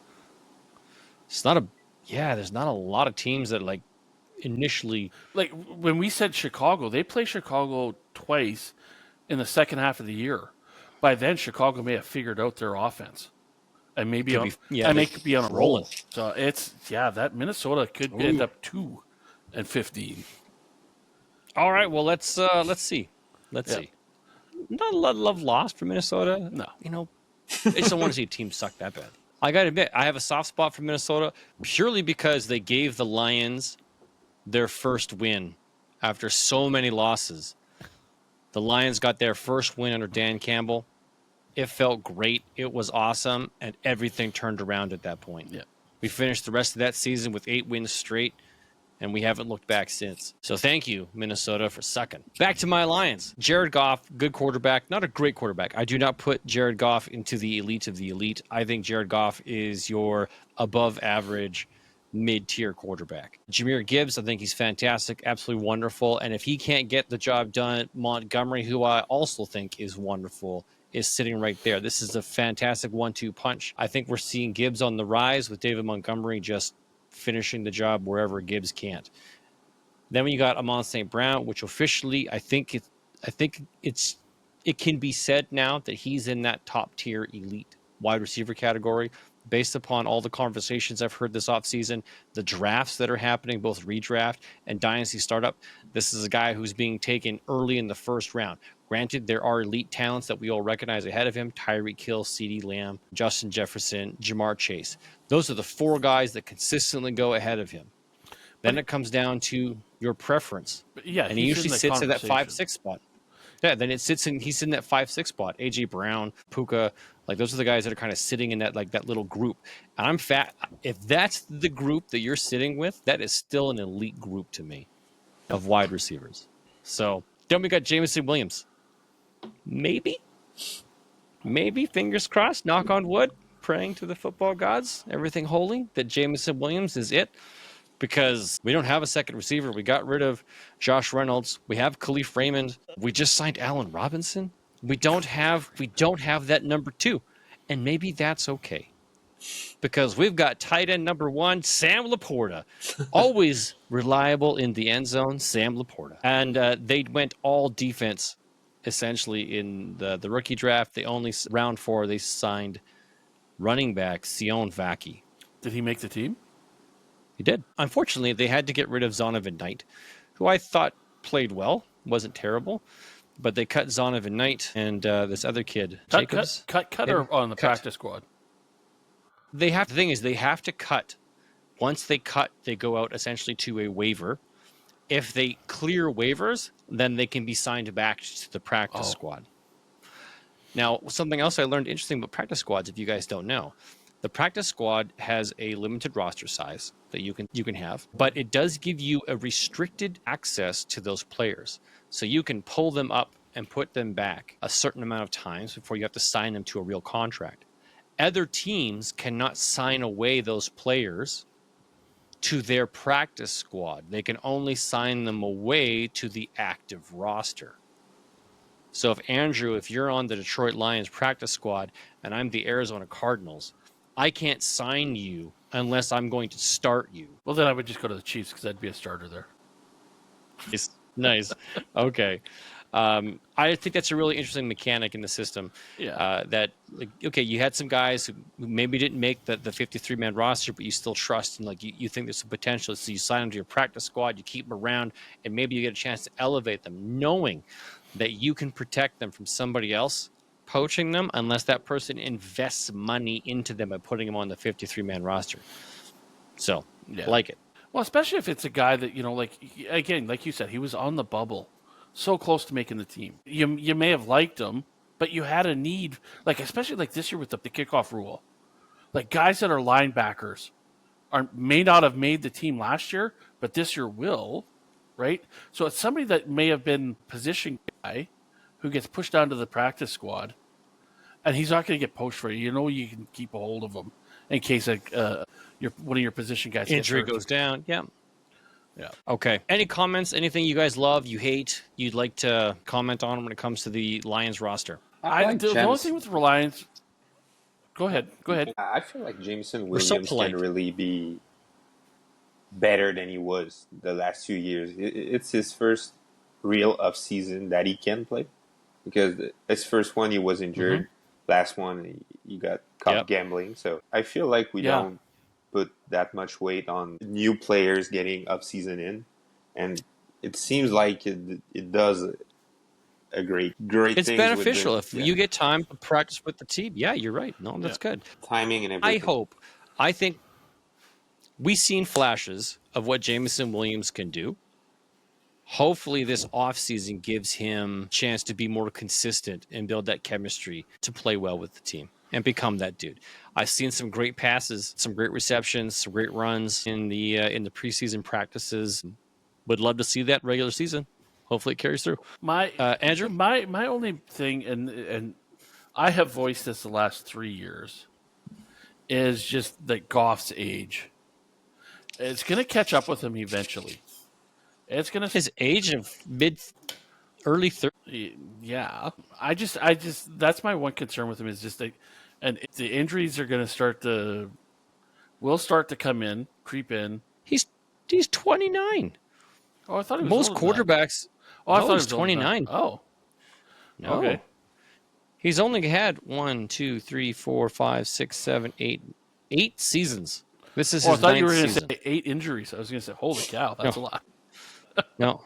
it's not a there's not a lot of teams that like initially. Like when we said Chicago, they play Chicago twice in the second half of the year. By then, Chicago may have figured out their offense, and maybe be on a roll. So that Minnesota could end up 2-15. All right, well let's see. Let's see. Not a lot of love lost for Minnesota. No, I just don't want to see a team suck that bad. I got to admit, I have a soft spot for Minnesota purely because they gave the Lions their first win after so many losses. The Lions got their first win under Dan Campbell. It felt great. It was awesome, and everything turned around at that point. Yeah. We finished the rest of that season with 8 wins straight, and we haven't looked back since. So thank you, Minnesota, for sucking. Back to my Lions. Jared Goff, good quarterback, not a great quarterback. I do not put Jared Goff into the elite of the elite. I think Jared Goff is your above-average, mid-tier quarterback. Jahmyr Gibbs, I think he's fantastic, absolutely wonderful. And if he can't get the job done, Montgomery, who I also think is wonderful, is sitting right there. This is a fantastic 1-2 punch. I think we're seeing Gibbs on the rise with David Montgomery just finishing the job wherever Gibbs can't. Then when you got Amon St. Brown, which officially I think it can be said now that he's in that top tier elite wide receiver category based upon all the conversations I've heard this offseason, the drafts that are happening, both redraft and dynasty startup. This is a guy who's being taken early in the first round. Granted, there are elite talents that we all recognize ahead of him: Tyreek Hill, CeeDee Lamb, Justin Jefferson, Jamar Chase. Those are the 4 guys that consistently go ahead of him. Then it comes down to your preference. And he usually sits in that 5-6 spot. Yeah, then he's in that 5-6 spot. A.J. Brown, Puka, like those are the guys that are kind of sitting in that that little group. And if that's the group that you're sitting with, that is still an elite group to me of wide receivers. So then we got Jameson Williams. Maybe, fingers crossed, knock on wood, praying to the football gods, everything holy, that Jameson Williams is it. Because we don't have a second receiver. We got rid of Josh Reynolds. We have Khalif Raymond. We just signed Allen Robinson. We don't have that number 2. And maybe that's okay. Because we've got tight end number 1, Sam Laporta. Always reliable in the end zone, Sam Laporta. And they went all defense, essentially, in the rookie draft. They only, round 4, they signed running back Sion Vaki. Did he make the team? He did. Unfortunately, they had to get rid of Zonovan Knight, who I thought played well, wasn't terrible, but they cut Zonovan Knight and this other kid, Jacobs. Cut her on the practice squad. The thing is, they have to cut Once they cut, they go out essentially to a waiver. If they clear waivers, then they can be signed back to the practice squad. Now, something else I learned interesting about practice squads, if you guys don't know, the practice squad has a limited roster size that you can have, but it does give you a restricted access to those players. So you can pull them up and put them back a certain amount of times before you have to sign them to a real contract. Other teams cannot sign away those players to their practice squad. They can only sign them away to the active roster. So if you're on the Detroit Lions practice squad and I'm the Arizona Cardinals, I can't sign you unless I'm going to start you. Well, then I would just go to the Chiefs because I'd be a starter there. Nice. Okay. I think that's a really interesting mechanic in the system. Yeah. You had some guys who maybe didn't make the 53-man roster, but you still trust and you think there's some potential. So you sign them to your practice squad, you keep them around, and maybe you get a chance to elevate them, knowing that you can protect them from somebody else poaching them unless that person invests money into them by putting them on the 53-man roster. So, like it. Well, especially if it's a guy that, again, like you said, he was on the bubble, so close to making the team. You may have liked him, but you had a need, especially this year with the kickoff rule. Guys that are linebackers may not have made the team last year, but this year will, right? So it's somebody that may have been position guy who gets pushed down to the practice squad, and he's not going to get poached for you. You can keep a hold of him in case one of your position guys injury goes down. Yeah. Okay. Any comments? Anything you guys love, you hate, you'd like to comment on when it comes to the Lions roster? The only thing with Lions. Go ahead. I feel like Jameson Williams can really be better than he was the last 2 years. It's his first real off season that he can play, because his first one he was injured. Last one he got caught gambling. So I feel like we don't put that much weight on new players getting up season in, and it seems like it does a great it's things beneficial if you get time to practice with the team. Yeah, you're right. No, that's good. Timing and everything. I think we've seen flashes of what Jameson Williams can do. Hopefully this offseason gives him a chance to be more consistent and build that chemistry to play well with the team and become that dude. I've seen some great passes, some great receptions, some great runs in the preseason practices. Would love to see that regular season. Hopefully it carries through. Andrew? My only thing, and I have voiced this the last 3 years, is just that Goff's age. It's going to catch up with him eventually. It's going to his age of early 30s. Yeah, I just that's my one concern with him is just and the injuries are going to will start to creep in. He's 29. Oh, I thought he was most quarterbacks. Oh, I thought he was 29. Oh, no. Okay. He's only had 1, 2, 3, 4, 5, 6, 7, 8 seasons. This is his 9th season. I thought you were going to say 8 injuries. I was going to say, holy cow, that's a lot. No.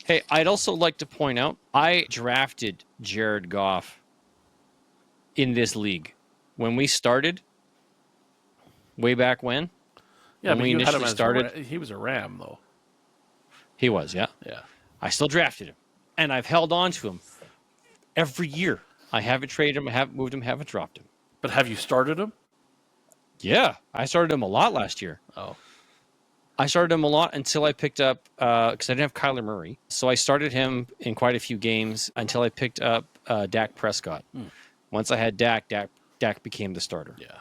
Hey, I'd also like to point out, I drafted Jared Goff in this league. When we started, way back when, when we initially started. He was a Ram, though. He was, yeah. Yeah. I still drafted him, and I've held on to him every year. I haven't traded him, I haven't moved him, haven't dropped him. But have you started him? Yeah, I started him a lot last year. Oh. I started him a lot until I picked up, because I didn't have Kyler Murray. So I started him in quite a few games until I picked up Dak Prescott. Once I had Dak became the starter. Yeah.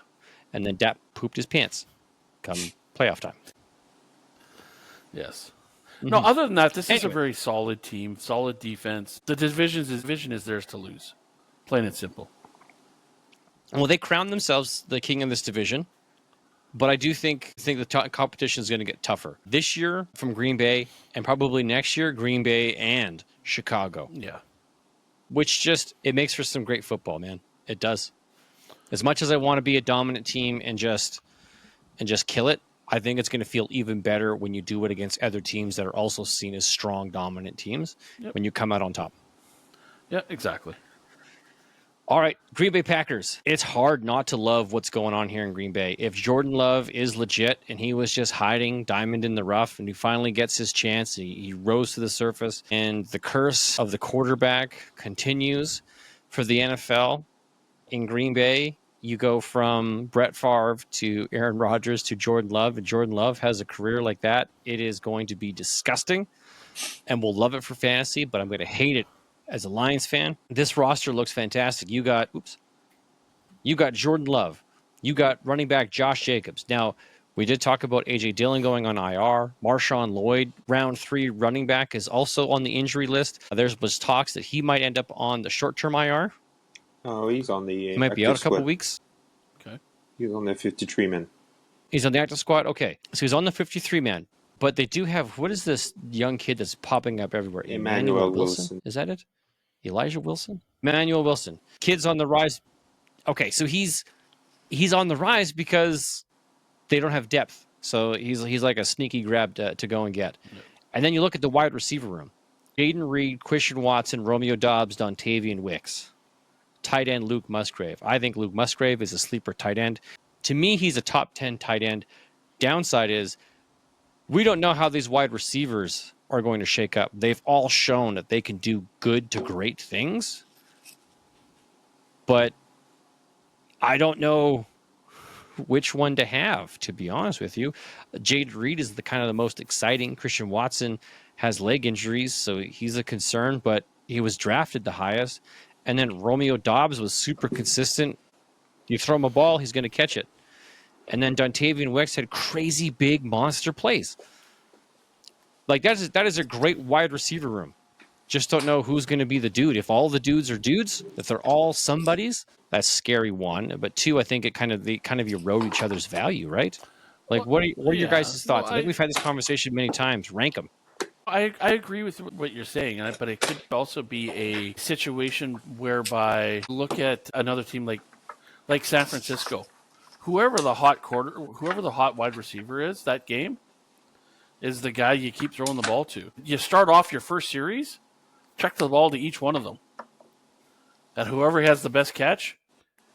And then Dak pooped his pants come playoff time. Yes. No, other than that, this is a very solid team, solid defense. The division is theirs to lose. Plain and simple. Well, they crowned themselves the king of this division. But I do think the competition is going to get tougher this year from Green Bay, and probably next year Green Bay and Chicago. Yeah, which it makes for some great football, man. It does. As much as I want to be a dominant team and just kill it, I think it's going to feel even better when you do it against other teams that are also seen as strong, dominant teams. When you come out on top. Yeah, exactly. All right, Green Bay Packers. It's hard not to love what's going on here in Green Bay. If Jordan Love is legit and he was just hiding diamond in the rough and he finally gets his chance, he rose to the surface, and the curse of the quarterback continues for the NFL in Green Bay, you go from Brett Favre to Aaron Rodgers to Jordan Love, and Jordan Love has a career like that. It is going to be disgusting, and we'll love it for fantasy, but I'm going to hate it as a Lions fan. This roster looks fantastic. You got Jordan Love. You got running back Josh Jacobs. Now, we did talk about A.J. Dillon going on IR. Marshawn Lloyd, round 3 running back, is also on the injury list. There was talks that he might end up on the short-term IR. Oh, he's on the He might be out a couple squad. weeks. Okay. He's on the 53-man. He's on the active squad? Okay. So he's on the 53-man. But they do have, what is this young kid that's popping up everywhere? Emmanuel Wilson. Is that it? Elijah Wilson? Emmanuel Wilson. Kid's on the rise. Okay, so he's on the rise because they don't have depth. So he's like a sneaky grab to go and get. Yeah. And then you look at the wide receiver room. Jaden Reed, Christian Watson, Romeo Doubs, Dontavian Wicks. Tight end Luke Musgrave. I think Luke Musgrave is a sleeper tight end. To me, he's a top 10 tight end. Downside is we don't know how these wide receivers are going to shake up. They've all shown that they can do good to great things. But I don't know which one to have, to be honest with you. Jaden Reed is the kind of the most exciting. Christian Watson has leg injuries, so he's a concern, but he was drafted the highest. And then Romeo Doubs was super consistent. You throw him a ball, he's going to catch it. And then Dontavian Wicks had crazy big monster plays. Like that is a great wide receiver room. Just don't know who's going to be the dude. If all the dudes are dudes, if they're all somebodies, that's scary, one. But two, I think they kind of erode each other's value, right? Like, what are your guys' thoughts? I think we've had this conversation many times. Rank them. I agree with what you're saying, but it could also be a situation whereby look at another team like San Francisco. Whoever the hot wide receiver is that game is the guy you keep throwing the ball to. You start off your first series, check the ball to each one of them. And whoever has the best catch,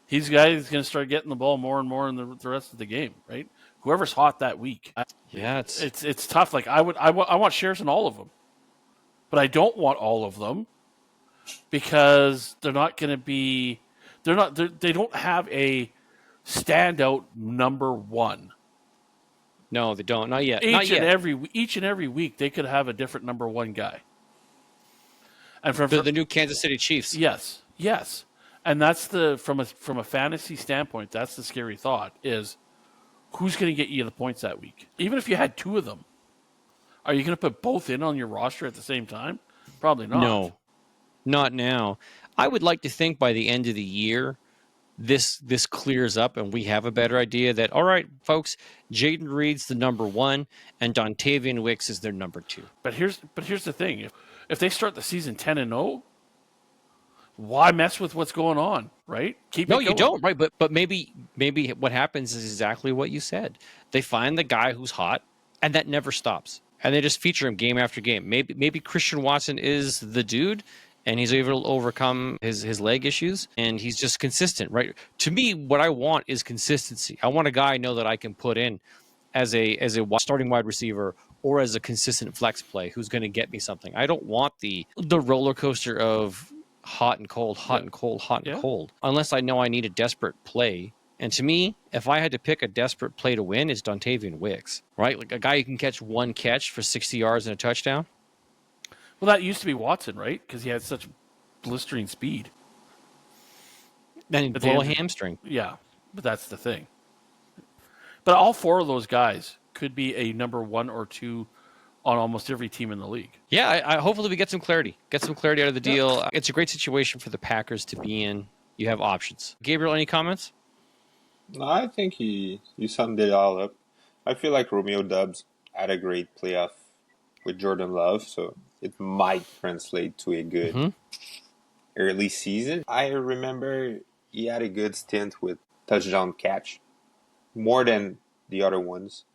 he's the guy who's going to start getting the ball more and more in the rest of the game, right? Whoever's hot that week. Yeah, it's tough. Like I want shares in all of them, but I don't want all of them because they're not going to be. They don't have a standout number one. No, they don't. Not yet. Each and every week, they could have a different number one guy. And for the new Kansas City Chiefs. Yes, and that's from a fantasy standpoint, that's the scary thought is. Who's going to get you the points that week? Even if you had two of them, are you going to put both in on your roster at the same time? Probably not. No, not now. I would like to think by the end of the year, this clears up and we have a better idea that, all right, folks, Jaden Reed's the number 1 and Dontavian Wicks is their number 2. But here's the thing. If they start the season 10-0, why mess with what's going on, right? No, you don't, right? But maybe what happens is exactly what you said. They find the guy who's hot, and that never stops, and they just feature him game after game. Maybe Christian Watson is the dude, and he's able to overcome his leg issues, and he's just consistent, right? To me, what I want is consistency. I want a guy I know that I can put in as a starting wide receiver or as a consistent flex play who's going to get me something. I don't want the roller coaster of hot and cold, hot and cold, hot and cold, unless I know I need a desperate play. And to me, if I had to pick a desperate play to win, it's Dontavian Wicks, right? Like a guy who can catch one catch for 60 yards and a touchdown. Well, that used to be Watson, right? Because he had such blistering speed. Then he'd blow a hamstring. Yeah, but that's the thing. But all four of those guys could be a number 1 or 2 on almost every team in the league. Yeah, I hopefully we get some clarity. Get some clarity out of the deal. Yeah. It's a great situation for the Packers to be in. You have options. Gabriel, any comments? No, I think you summed it all up. I feel like Romeo Doubs had a great playoff with Jordan Love, so it might translate to a good early season. I remember he had a good stint with touchdown catch, more than the other ones.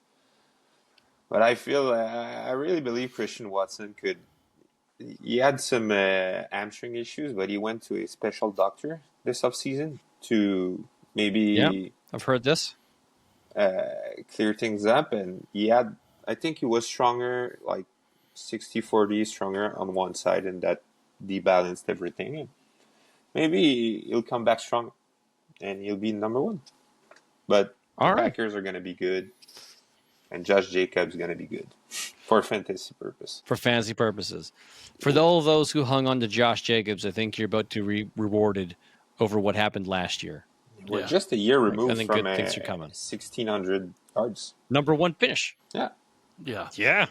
But I feel, I really believe Christian Watson could. He had some hamstring issues, but he went to a special doctor this offseason to maybe I've heard this. clear things up. And I think he was stronger, like 60-40 stronger on one side, and that debalanced everything. And maybe he'll come back strong and he'll be number one. But the Packers are going to be good, and Josh Jacobs going to be good for fantasy purpose. For fantasy purposes. For all of those who hung on to Josh Jacobs, I think you're about to be rewarded over what happened last year. We're just a year removed from good things are coming. 1,600 yards. Number one finish. Yeah.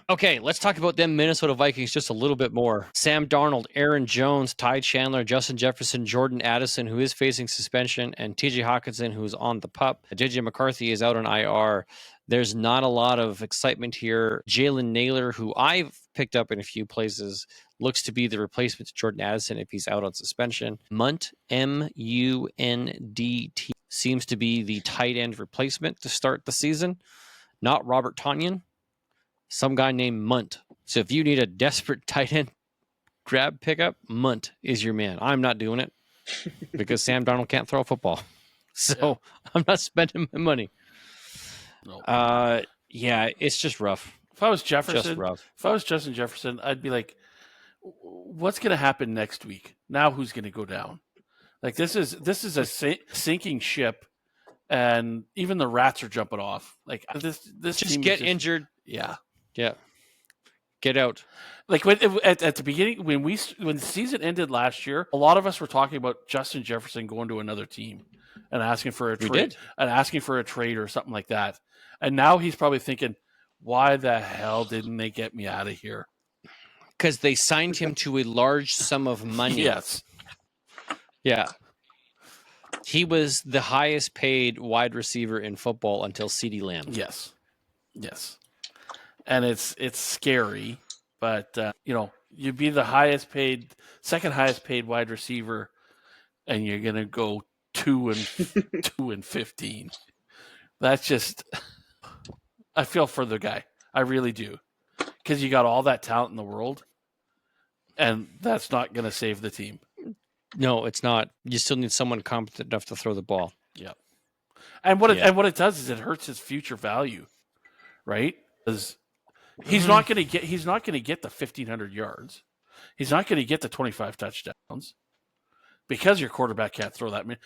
Okay, let's talk about them Minnesota Vikings just a little bit more. Sam Darnold, Aaron Jones, Ty Chandler, Justin Jefferson, Jordan Addison, who is facing suspension, and TJ Hawkinson, who's on the PUP. JJ McCarthy is out on IR. There's not a lot of excitement here. Jalen Naylor, who I've picked up in a few places, looks to be the replacement to Jordan Addison if he's out on suspension. Munt, M-U-N-D-T, seems to be the tight end replacement to start the season. Not Robert Tonyan. Some guy named Munt. So if you need a desperate tight end grab pickup, Munt is your man. I'm not doing it because Sam Darnold can't throw a football. So I'm not spending my money. No. Yeah, it's just rough. If I was Jefferson, Just rough. if I was Justin Jefferson, I'd be like, what's going to happen next week? Now who's going to go down? Like this is a sinking ship, and even the rats are jumping off. Like this Just team get injured. Yeah. Yeah. Get out. Like at the beginning, when the season ended last year, a lot of us were talking about Justin Jefferson going to another team and asking for a trade, or something like that. And now he's probably thinking, why the hell didn't they get me out of here? Because they signed him to a large sum of money. Yes. Yeah. He was the highest paid wide receiver in football until CeeDee Lamb. Yes. And it's scary, but you'd be the second highest paid wide receiver, and you're gonna go 2-15. That's just, I feel for the guy. I really do, because you got all that talent in the world, and that's not gonna save the team. No, it's not. You still need someone competent enough to throw the ball. Yeah. And what it does is it hurts his future value, right? Because he's not going to get the 1,500 yards. He's not going to get the 25 touchdowns because your quarterback can't throw that many.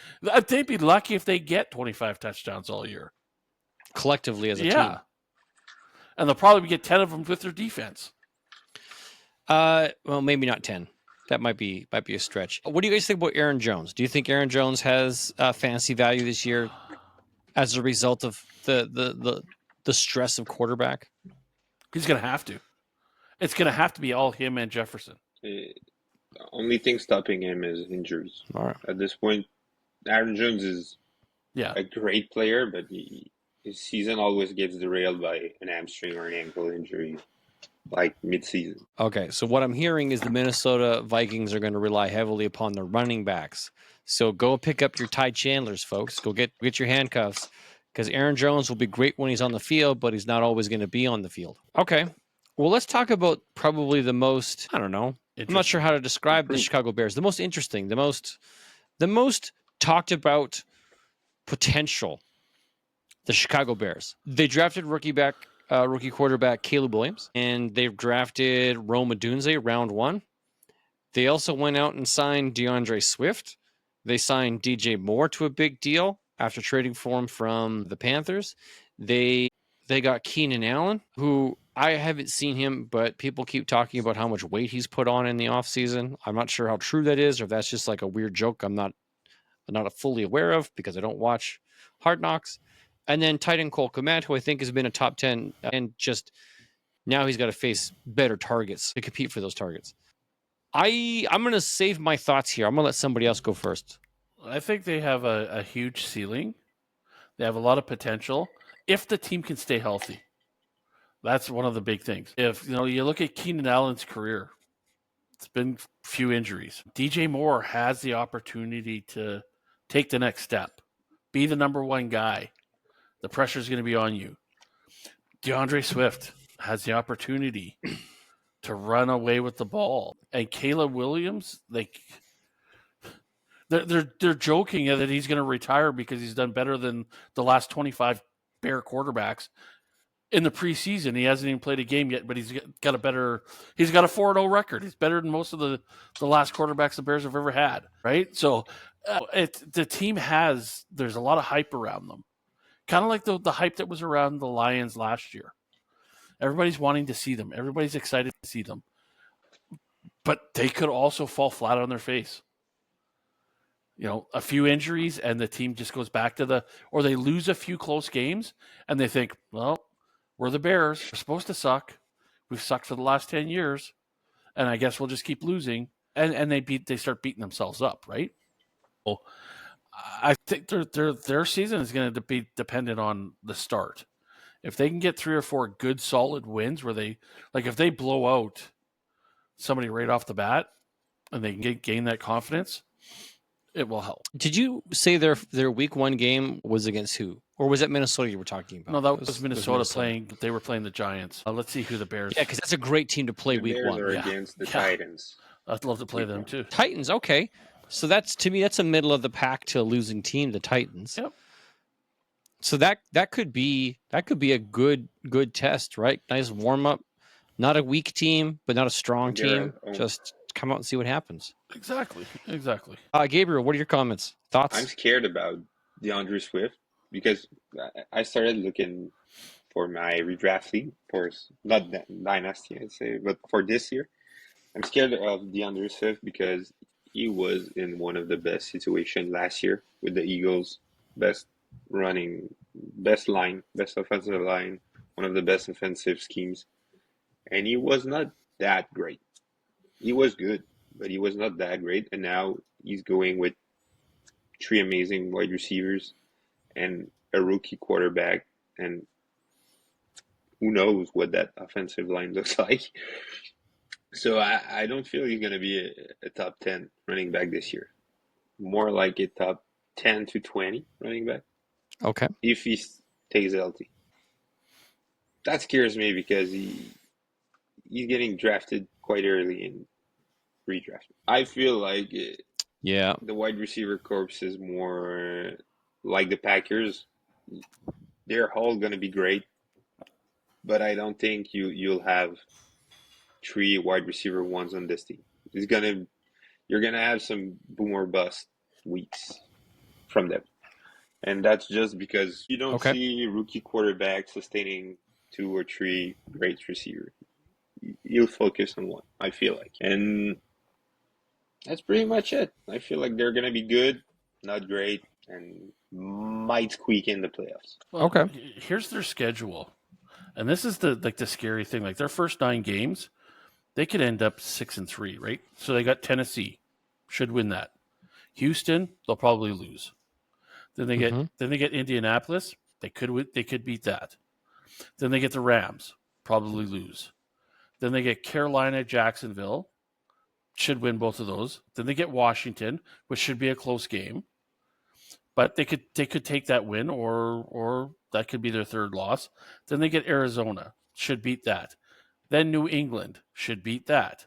They'd be lucky if they get 25 touchdowns all year Collectively as a team. And they'll probably get 10 of them with their defense. Well, maybe not 10. That might be a stretch. What do you guys think about Aaron Jones? Do you think Aaron Jones has fantasy value this year as a result of the stress of quarterback? He's going to have to. It's going to have to be all him and Jefferson. The only thing stopping him is injuries. All right. At this point, Aaron Jones is a great player, but his season always gets derailed by an hamstring or an ankle injury, like mid-season. Okay, so what I'm hearing is the Minnesota Vikings are going to rely heavily upon the running backs. So go pick up your Ty Chandlers, folks. Go get your handcuffs, because Aaron Jones will be great when he's on the field, but he's not always going to be on the field. Okay, well, let's talk about probably the most, I don't know, I'm not sure how to describe the Chicago Bears. The most interesting, the most talked about potential, the Chicago Bears. They drafted rookie quarterback Caleb Williams, and they've drafted Rome Odunze round 1. They also went out and signed DeAndre Swift. They signed DJ Moore to a big deal after trading for him from the Panthers. They got Keenan Allen, who I haven't seen him, but people keep talking about how much weight he's put on in the offseason. I'm not sure how true that is, or if that's just like a weird joke I'm not fully aware of because I don't watch Hard Knocks. And then tight end Cole Kmet, who I think has been a top 10, and just now he's got to face better targets to compete for those targets. I'm going to save my thoughts here. I'm going to let somebody else go first. I think they have a huge ceiling. They have a lot of potential if the team can stay healthy. That's one of the big things. If you look at Keenan Allen's career, it's been a few injuries. DJ Moore has the opportunity to take the next step, be the number one guy. The pressure is going to be on you. DeAndre Swift has the opportunity to run away with the ball. And Caleb Williams, They're joking that he's going to retire because he's done better than the last 25 Bear quarterbacks in the preseason. He hasn't even played a game yet, but he's got a 4-0 record. He's better than most of the last quarterbacks the Bears have ever had, right? So the team there's a lot of hype around them. Kind of like the hype that was around the Lions last year. Everybody's wanting to see them. Everybody's excited to see them. But they could also fall flat on their face. A few injuries and the team just goes back to or they lose a few close games and they think, well, we're the Bears. We're supposed to suck. We've sucked for the last 10 years. And I guess we'll just keep losing. And they start beating themselves up, right? Well, I think their season is going to be dependent on the start. If they can get 3 or 4 good, solid wins where if they blow out somebody right off the bat and they can gain that confidence, it will help. Did you say their week 1 game was against who? Or was that Minnesota you were talking about? No, that was Minnesota playing. They were playing the Giants. Let's see who the Bears. Yeah, because that's a great team to play week 1. Are against the Titans. I'd love to play them too. Titans, okay. So that's a middle of the pack to a losing team, the Titans. Yep. So that could be a good test, right? Nice warm up. Not a weak team, but not a strong team. Just come out and see what happens. Exactly. Gabriel, what are your comments? Thoughts? I'm scared about DeAndre Swift because I started looking for my redraft league for not dynasty, I'd say, but for this year. I'm scared of DeAndre Swift because he was in one of the best situations last year with the Eagles, best offensive line, one of the best offensive schemes. And he was not that great. He was good, but he was not that great. And now he's going with 3 amazing wide receivers and a rookie quarterback. And who knows what that offensive line looks like. So I don't feel he's going to be a top 10 running back this year. More like a top 10 to 20 running back. Okay. If he stays healthy. That scares me because he's getting drafted quite early in redraft. I feel like the wide receiver corps is more like the Packers. They're all going to be great, but I don't think you'll have 3 wide receiver ones on this team. You're gonna have some boom or bust weeks from them, and that's just because you don't see rookie quarterbacks sustaining 2 or 3 great receivers. You'll focus on one, I feel like, and that's pretty much it. I feel like they're gonna be good, not great, and might squeak in the playoffs. Well, here's their schedule, and this is the scary thing. Like their first 9 games, they could end up 6-3, right? So they got Tennessee, should win that. Houston, they'll probably lose. Then they get Indianapolis, they could beat that. Then they get the Rams, probably lose. Then they get Carolina, Jacksonville, should win both of those. Then they get Washington, which should be a close game, but they could take that win, or that could be their 3rd loss. Then they get Arizona, should beat that. Then New England should beat that.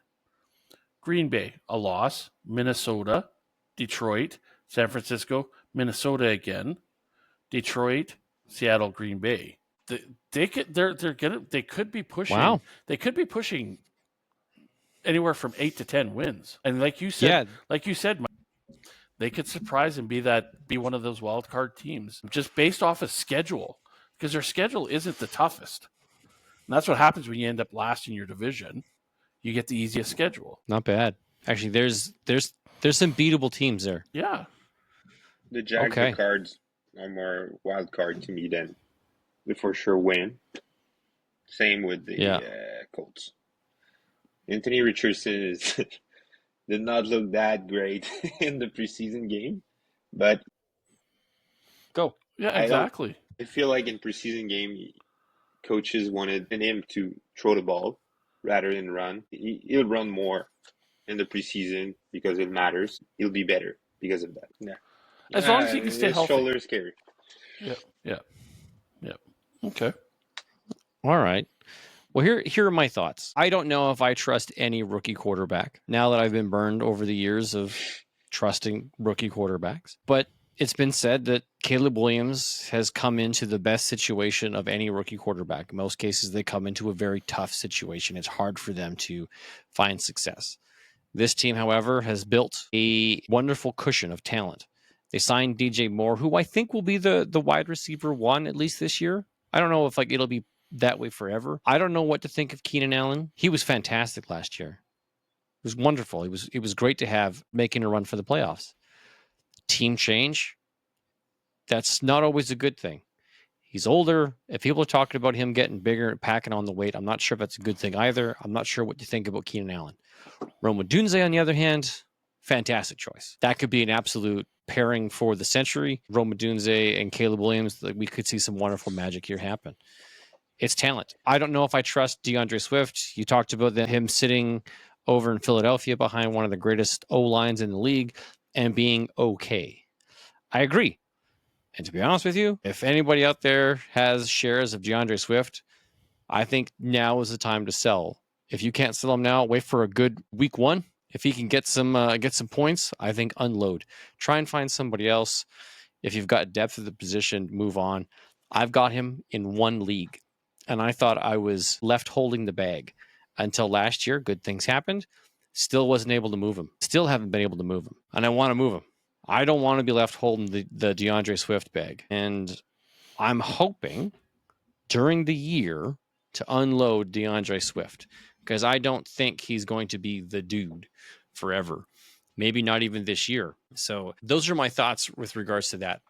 Green Bay, a loss. Minnesota, Detroit, San Francisco, Minnesota again. Detroit, Seattle, Green Bay. They could be pushing. Wow. They could be pushing anywhere from 8 to 10 wins. And like you said, Mike, they could surprise and be one of those wild card teams just based off of schedule, because their schedule isn't the toughest. And that's what happens when you end up last in your division. You get the easiest schedule. Not bad. Actually, there's some beatable teams there. Yeah. The Jags, the Cards are more wild card to me than the for sure win. Same with the Colts. Anthony Richardson did not look that great in the preseason game, but Yeah, exactly. I feel like in preseason game, coaches wanted him to throw the ball rather than run. He'll run more in the preseason because it matters. He'll be better because of that. Yeah. As long as he can stay healthy. His shoulder is scary. Yeah. Okay. All right. Well, here are my thoughts. I don't know if I trust any rookie quarterback now that I've been burned over the years of trusting rookie quarterbacks. But it's been said that Caleb Williams has come into the best situation of any rookie quarterback. In most cases, they come into a very tough situation. It's hard for them to find success. This team, however, has built a wonderful cushion of talent. They signed DJ Moore, who I think will be the wide receiver one, at least this year. I don't know if it'll be that way forever. I don't know what to think of Keenan Allen. He was fantastic last year. It was wonderful. It was great to have making a run for the playoffs. Team change, that's not always a good thing. He's older. If people are talking about him getting bigger and packing on the weight, I'm not sure if that's a good thing either. I'm not sure what you think about Keenan Allen. Rome Odunze, on the other hand, fantastic choice. That could be an absolute pairing for the century. Rome Odunze and Caleb Williams, we could see some wonderful magic here happen. It's talent. I don't know if I trust DeAndre Swift. You talked about him sitting over in Philadelphia behind one of the greatest O-lines in the league and being okay. I agree. And to be honest with you, if anybody out there has shares of DeAndre Swift, I think now is the time to sell. If you can't sell him now, wait for a good week one. If he can get some points, I think unload. Try and find somebody else. If you've got depth of the position, move on. I've got him in one league, and I thought I was left holding the bag until last year. Good things happened. Still wasn't able to move him. Still haven't been able to move him, and I want to move him. I don't want to be left holding the DeAndre Swift bag. And I'm hoping during the year to unload DeAndre Swift, because I don't think he's going to be the dude forever. Maybe not even this year. So those are my thoughts with regards to that.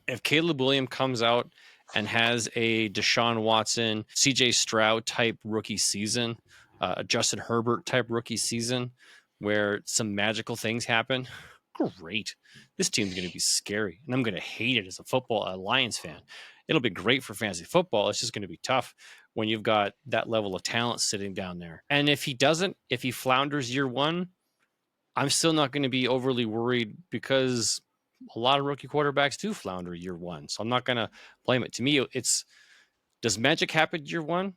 If Caleb Williams comes out and has a Deshaun Watson, CJ Stroud type rookie season, a Justin Herbert type rookie season, where some magical things happen, great. This team's going to be scary, and I'm going to hate it as a Lions fan. It'll be great for fantasy football. It's just going to be tough when you've got that level of talent sitting down there. And if he flounders year one, I'm still not going to be overly worried, because a lot of rookie quarterbacks do flounder year one. So I'm not going to blame it. To me, it's, does magic happen year one,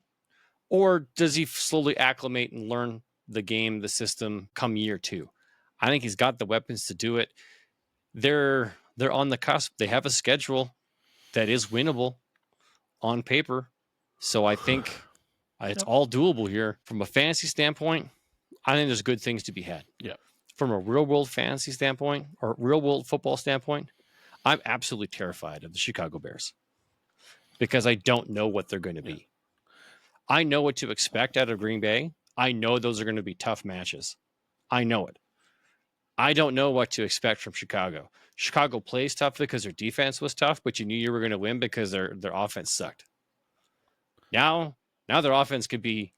or does he slowly acclimate and learn the game, the system, come year two? I think he's got the weapons to do it. They're on the cusp. They have a schedule that is winnable on paper. So I think it's all doable here. From a fantasy standpoint, I think there's good things to be had. Yeah. From a real world fantasy standpoint, or real world football standpoint, I'm absolutely terrified of the Chicago Bears, because I don't know what they're going to be. I know what to expect out of Green Bay. I know those are going to be tough matches. I know it. I don't know what to expect from Chicago. Chicago plays tough because their defense was tough, but you knew you were going to win because their offense sucked. Now their offense could be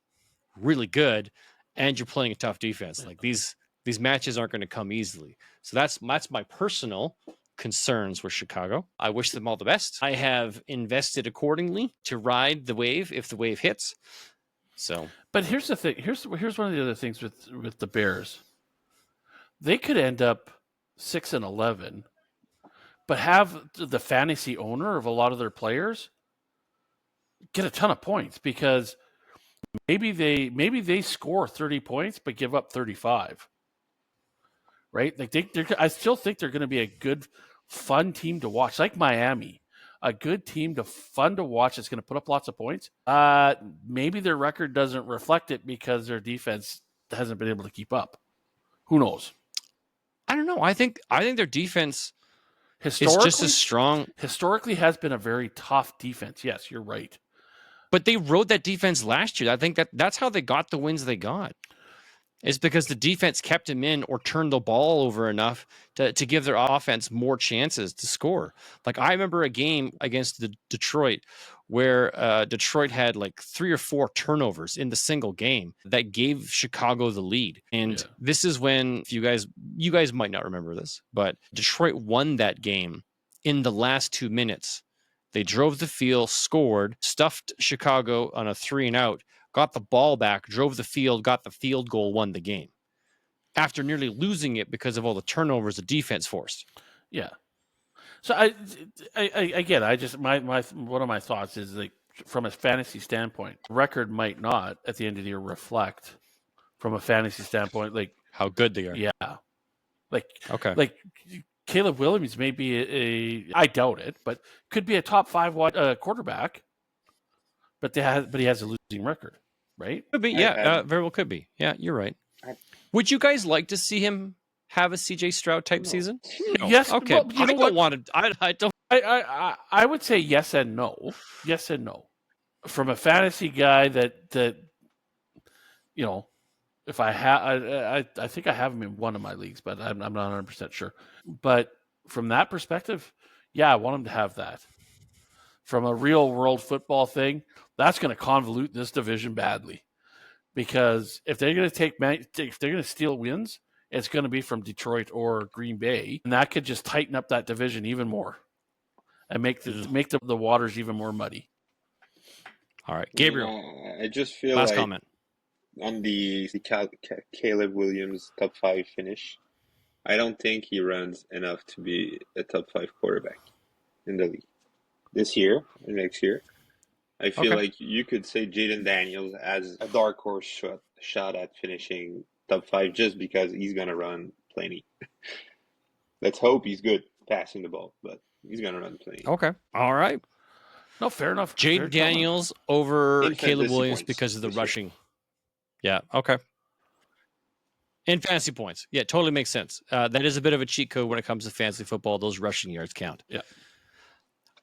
really good, and you're playing a tough defense. Like these matches aren't going to come easily. So that's my personal concerns with Chicago. I wish them all the best. I have invested accordingly to ride the wave if the wave hits. So, but here's the thing. Here's one of the other things with the Bears. They could end up 6-11, but have the fantasy owner of a lot of their players get a ton of points, because maybe they score 30 points but give up 35. Right? Like I still think they're going to be a good, fun team to watch, like Miami. A good team fun to watch that's going to put up lots of points. Maybe their record doesn't reflect it because their defense hasn't been able to keep up. Who knows? I don't know. I think their defense is just as strong. Historically has been a very tough defense. Yes, you're right. But they rode that defense last year. I think that's how they got the wins they got. Is because the defense kept him in or turned the ball over enough to give their offense more chances to score. Like I remember a game against the Detroit where Detroit had like 3 or 4 turnovers in the single game that gave Chicago the lead. And this is when, you guys might not remember this, but Detroit won that game in the last 2 minutes. They drove the field, scored, stuffed Chicago on a 3-and-out, got the ball back, drove the field, got the field goal, won the game. After nearly losing it because of all the turnovers the defense forced. Yeah. So I one of my thoughts is, like, from a fantasy standpoint, record might not at the end of the year reflect from a fantasy standpoint, like how good they are. Yeah. Okay. Like Caleb Williams may be I doubt it, but could be a top 5 quarterback. But he has a losing record, right? Could be, very well could be. Yeah, you're right. Would you guys like to see him have a CJ Stroud type season? No. Yes. Okay. Well, I don't want to. I don't. I would say yes and no. Yes and no. From a fantasy guy that if I have, I think I have him in one of my leagues, but I'm not 100% sure. But from that perspective, yeah, I want him to have that. From a real world football thing, that's going to convolute this division badly, because if they're going to steal wins, it's going to be from Detroit or Green Bay, and that could just tighten up that division even more and make the waters even more muddy. All right, Gabriel. I just feel last like comment on the Caleb Williams top 5 finish, I don't think he runs enough to be a top 5 quarterback in the league this year or next year. I feel like you could say Jaden Daniels as a dark horse shot at finishing top 5 just because he's gonna run plenty. Let's hope he's good passing the ball, but he's gonna run plenty. Okay. All right. No, fair enough. Jaden Daniels over Caleb Williams because of the rushing. Yeah. Okay. In fantasy points. Yeah, totally makes sense. That is a bit of a cheat code when it comes to fantasy football. Those rushing yards count. Yeah.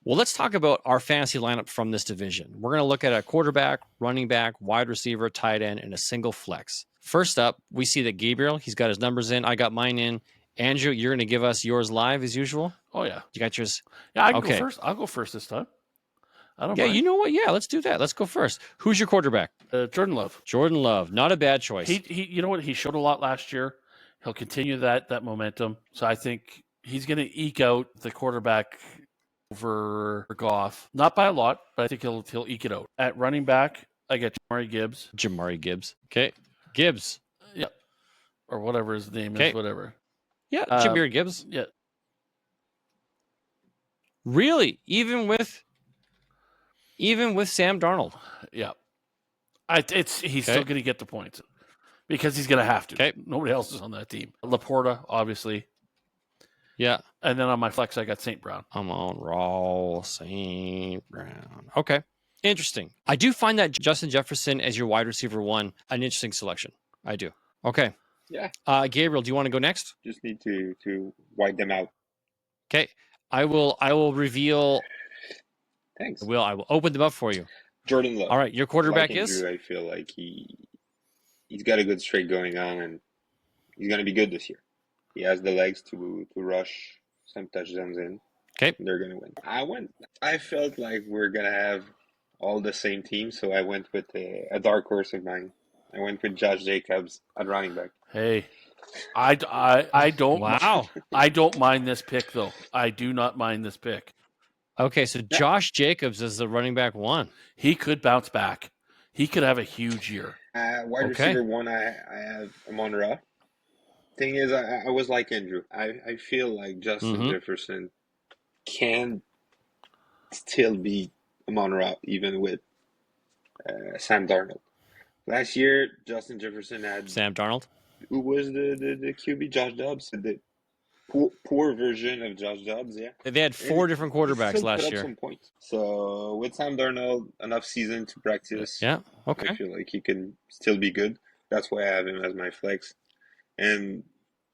Well, let's talk about our fantasy lineup from this division. We're going to look at a quarterback, running back, wide receiver, tight end, and a single flex. First up, we see that Gabriel, he's got his numbers in. I got mine in. Andrew, you're going to give us yours live as usual? Oh, yeah. You got yours? Yeah, I can go first. I'll go first this time. I don't mind. You know what? Yeah, let's do that. Let's go first. Who's your quarterback? Jordan Love. Jordan Love. Not a bad choice. He you know what? He showed a lot last year. He'll continue that momentum. So I think he's going to eke out the quarterback over Goff. Not by a lot, but I think he'll eke it out. At running back, I get Jamari Gibbs. Okay. Gibbs. Yeah. Or whatever his name is, whatever. Yeah, Jamir Gibbs. Yeah. Really? Even with Sam Darnold? Yeah. He's still going to get the points because he's going to have to. Okay. Nobody else is on that team. Laporta, obviously. Yeah. And then on my flex, I got St. Brown. I'm on raw St. Brown. Okay. Interesting. I do find that Justin Jefferson as your wide receiver 1 an interesting selection. I do. Okay. Yeah. Gabriel, do you want to go next? Just need to white them out. Okay. I will reveal. Thanks. I will open them up for you. Jordan Love. All right. Your quarterback like Andrew, I feel like he's got a good streak going on, and he's going to be good this year. He has the legs to rush some touchdowns in. Okay. They're going to win. I felt like we're going to have all the same team, so I went with a dark horse of mine. I went with Josh Jacobs at running back. Hey, I don't. Wow. I don't mind this pick, though. I do not mind this pick. Okay, so Josh Jacobs is the running back 1. He could bounce back. He could have a huge year. Wide receiver 1, I have Amon-Ra. Thing is, I was like Andrew. I feel like Justin Jefferson can still beat Amon-Ra even with Sam Darnold. Last year, Justin Jefferson had Sam Darnold. Who was the QB? Josh Dobbs. The poor version of Josh Dobbs. Yeah. They had 4 different quarterbacks last year. Some points. So with Sam Darnold, enough season to practice. Yeah. Okay. I feel like he can still be good. That's why I have him as my flex. And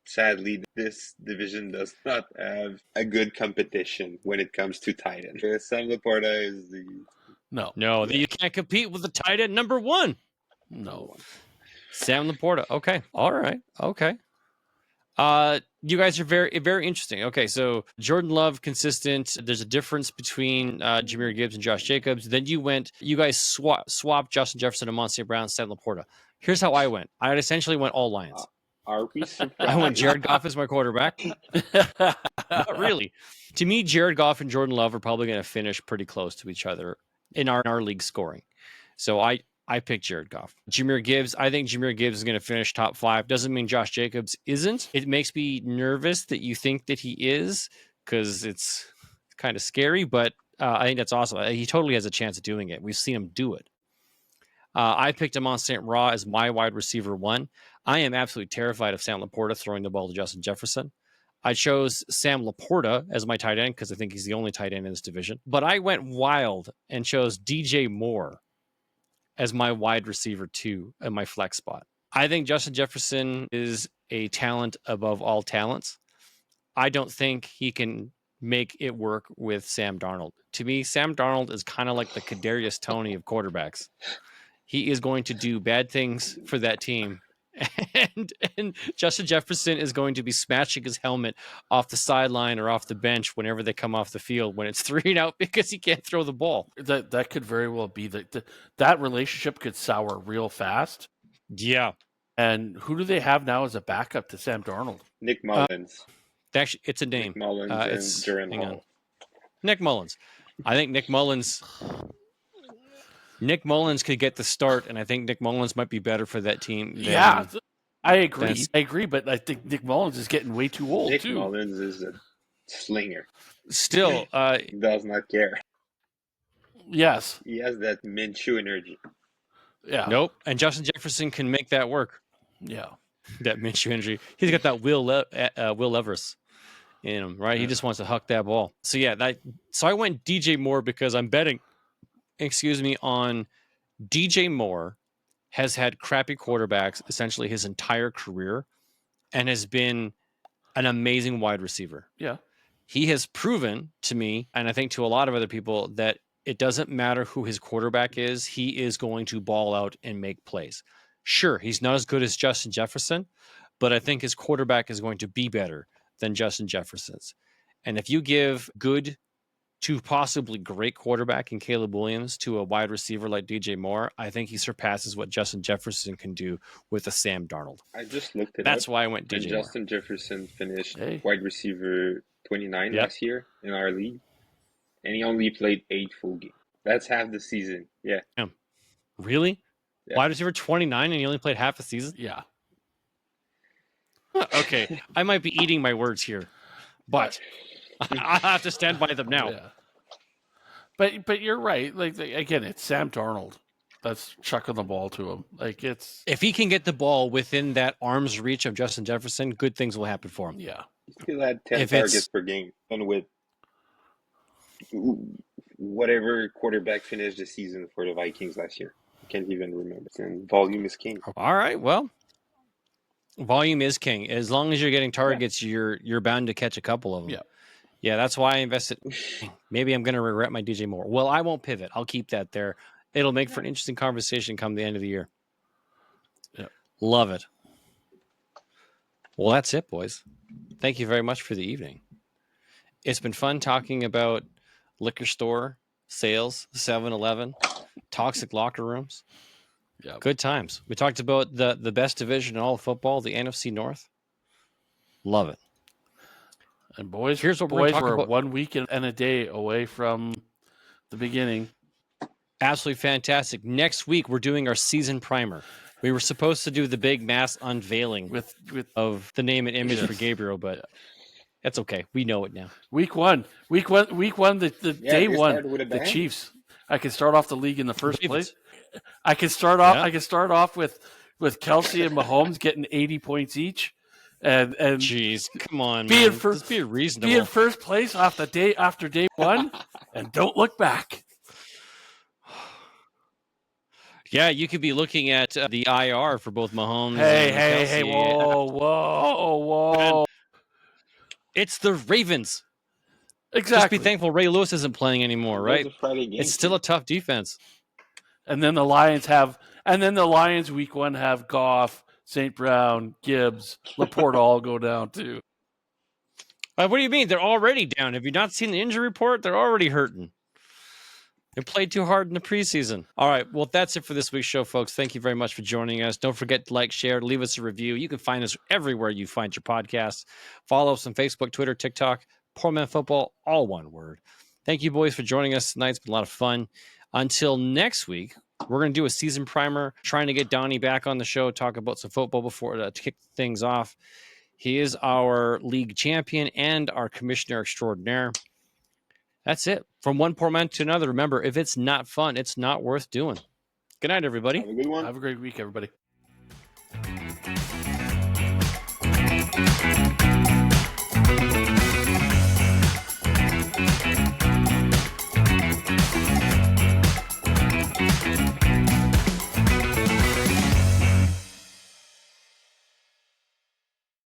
sadly, this division does not have a good competition when it comes to tight end. Sam Laporta is the no. You can't compete with the tight end number 1. No. Sam Laporta. Okay. All right. Okay. You guys are very, very interesting. Okay, so Jordan Love, consistent. There's a difference between Jahmyr Gibbs and Josh Jacobs. Then you guys swapped Justin Jefferson and St. Brown, Sam Laporta. Here's how I went. I essentially went all Lions. Are we surprised? I went Jared Goff as my quarterback. Not really. To me, Jared Goff and Jordan Love are probably going to finish pretty close to each other in our league scoring. So I picked Jared Goff. Jahmyr Gibbs, I think Jahmyr Gibbs is going to finish top 5. Doesn't mean Josh Jacobs isn't. It makes me nervous that you think that he is, because it's kind of scary, but I think that's awesome. He totally has a chance of doing it. We've seen him do it. I picked Amon St. Ra as my wide receiver 1. I am absolutely terrified of Sam Laporta throwing the ball to Justin Jefferson. I chose Sam Laporta as my tight end because I think he's the only tight end in this division. But I went wild and chose DJ Moore as my wide receiver 2 in my flex spot. I think Justin Jefferson is a talent above all talents. I don't think he can make it work with Sam Darnold. To me, Sam Darnold is kind of like the Kadarius Toney of quarterbacks. He is going to do bad things for that team. And Justin Jefferson is going to be smashing his helmet off the sideline or off the bench whenever they come off the field when it's 3-and-out because he can't throw the ball. That could very well be that relationship could sour real fast. Yeah. And who do they have now as a backup to Sam Darnold? Nick Mullins. Actually, it's a name. Nick Mullins and Jaren Hall. Nick Mullins. I think Nick Mullins could get the start, and I think Nick Mullins might be better for that team. I agree, but I think Nick Mullins is getting way too old, Nick Mullins is a slinger. Still. He does not care. Yes. He has that Minshew energy. Yeah. Nope. And Justin Jefferson can make that work. Yeah. That Minshew energy. He's got that Will Levis in him, right? He just wants to huck that ball. So, so I went DJ Moore because I'm betting, on DJ Moore has had crappy quarterbacks essentially his entire career and has been an amazing wide receiver. Yeah. He has proven to me, and I think to a lot of other people, that it doesn't matter who his quarterback is, he is going to ball out and make plays. Sure, he's not as good as Justin Jefferson, but I think his quarterback is going to be better than Justin Jefferson's. And if you give good to possibly great quarterback in Caleb Williams to a wide receiver like DJ Moore, I think he surpasses what Justin Jefferson can do with a Sam Darnold. I just looked at That's why I went DJ Moore. Justin Jefferson finished wide receiver 29 last year in our league, and he only played 8 full games. That's half the season. Yeah. Really? Yeah. Wide receiver 29 and he only played half a season? Yeah. Okay. I might be eating my words here, but I have to stand by them now. Yeah. But you're right. Like again, it's Sam Darnold that's chucking the ball to him. Like if he can get the ball within that arm's reach of Justin Jefferson, good things will happen for him. Yeah. He still had 10 targets per game, and with whatever quarterback finished the season for the Vikings last year. I can't even remember. And volume is king. All right. Well, volume is king. As long as you're getting targets, you're bound to catch a couple of them. Yeah. Yeah, that's why I invested. Maybe I'm going to regret my DJ Moore. Well, I won't pivot. I'll keep that there. It'll make for an interesting conversation come the end of the year. Yeah. Love it. Well, that's it, boys. Thank you very much for the evening. It's been fun talking about liquor store sales, 7-Eleven, toxic locker rooms. Yeah. Good times. We talked about the best division in all of football, the NFC North. Love it. And boys, here's what we're we're about. 1 week and a day away from the beginning. Absolutely fantastic. Next week, we're doing our season primer. We were supposed to do the big mass unveiling of the name and image for Gabriel, but that's okay. We know it now. Week one, the day one, the Chiefs. I can start off the league in the first place. I can start off with Kelsey and Mahomes getting 80 points each. And jeez, come on, man. Just be reasonable. Be in first place off the day after day one, and don't look back. Yeah, you could be looking at the IR for both Mahomes. Hey! Whoa! It's the Ravens. Exactly. Just be thankful Ray Lewis isn't playing anymore, right? It's still a tough defense. And then the Lions week one have Goff, St. Brown, Gibbs, Laporte all go down too. What do you mean? They're already down. Have you not seen the injury report? They're already hurting. They played too hard in the preseason. All right. Well, that's it for this week's show, folks. Thank you very much for joining us. Don't forget to like, share, leave us a review. You can find us everywhere you find your podcasts. Follow us on Facebook, Twitter, TikTok, Poor Man Football, all one word. Thank you, boys, for joining us tonight. It's been a lot of fun. Until next week, we're going to do a season primer, trying to get Donnie back on the show, talk about some football before to kick things off. He is our league champion and our commissioner extraordinaire. That's it. From one poor man to another. Remember, if it's not fun, it's not worth doing. Good night, everybody. Have a good one. Have a great week, everybody.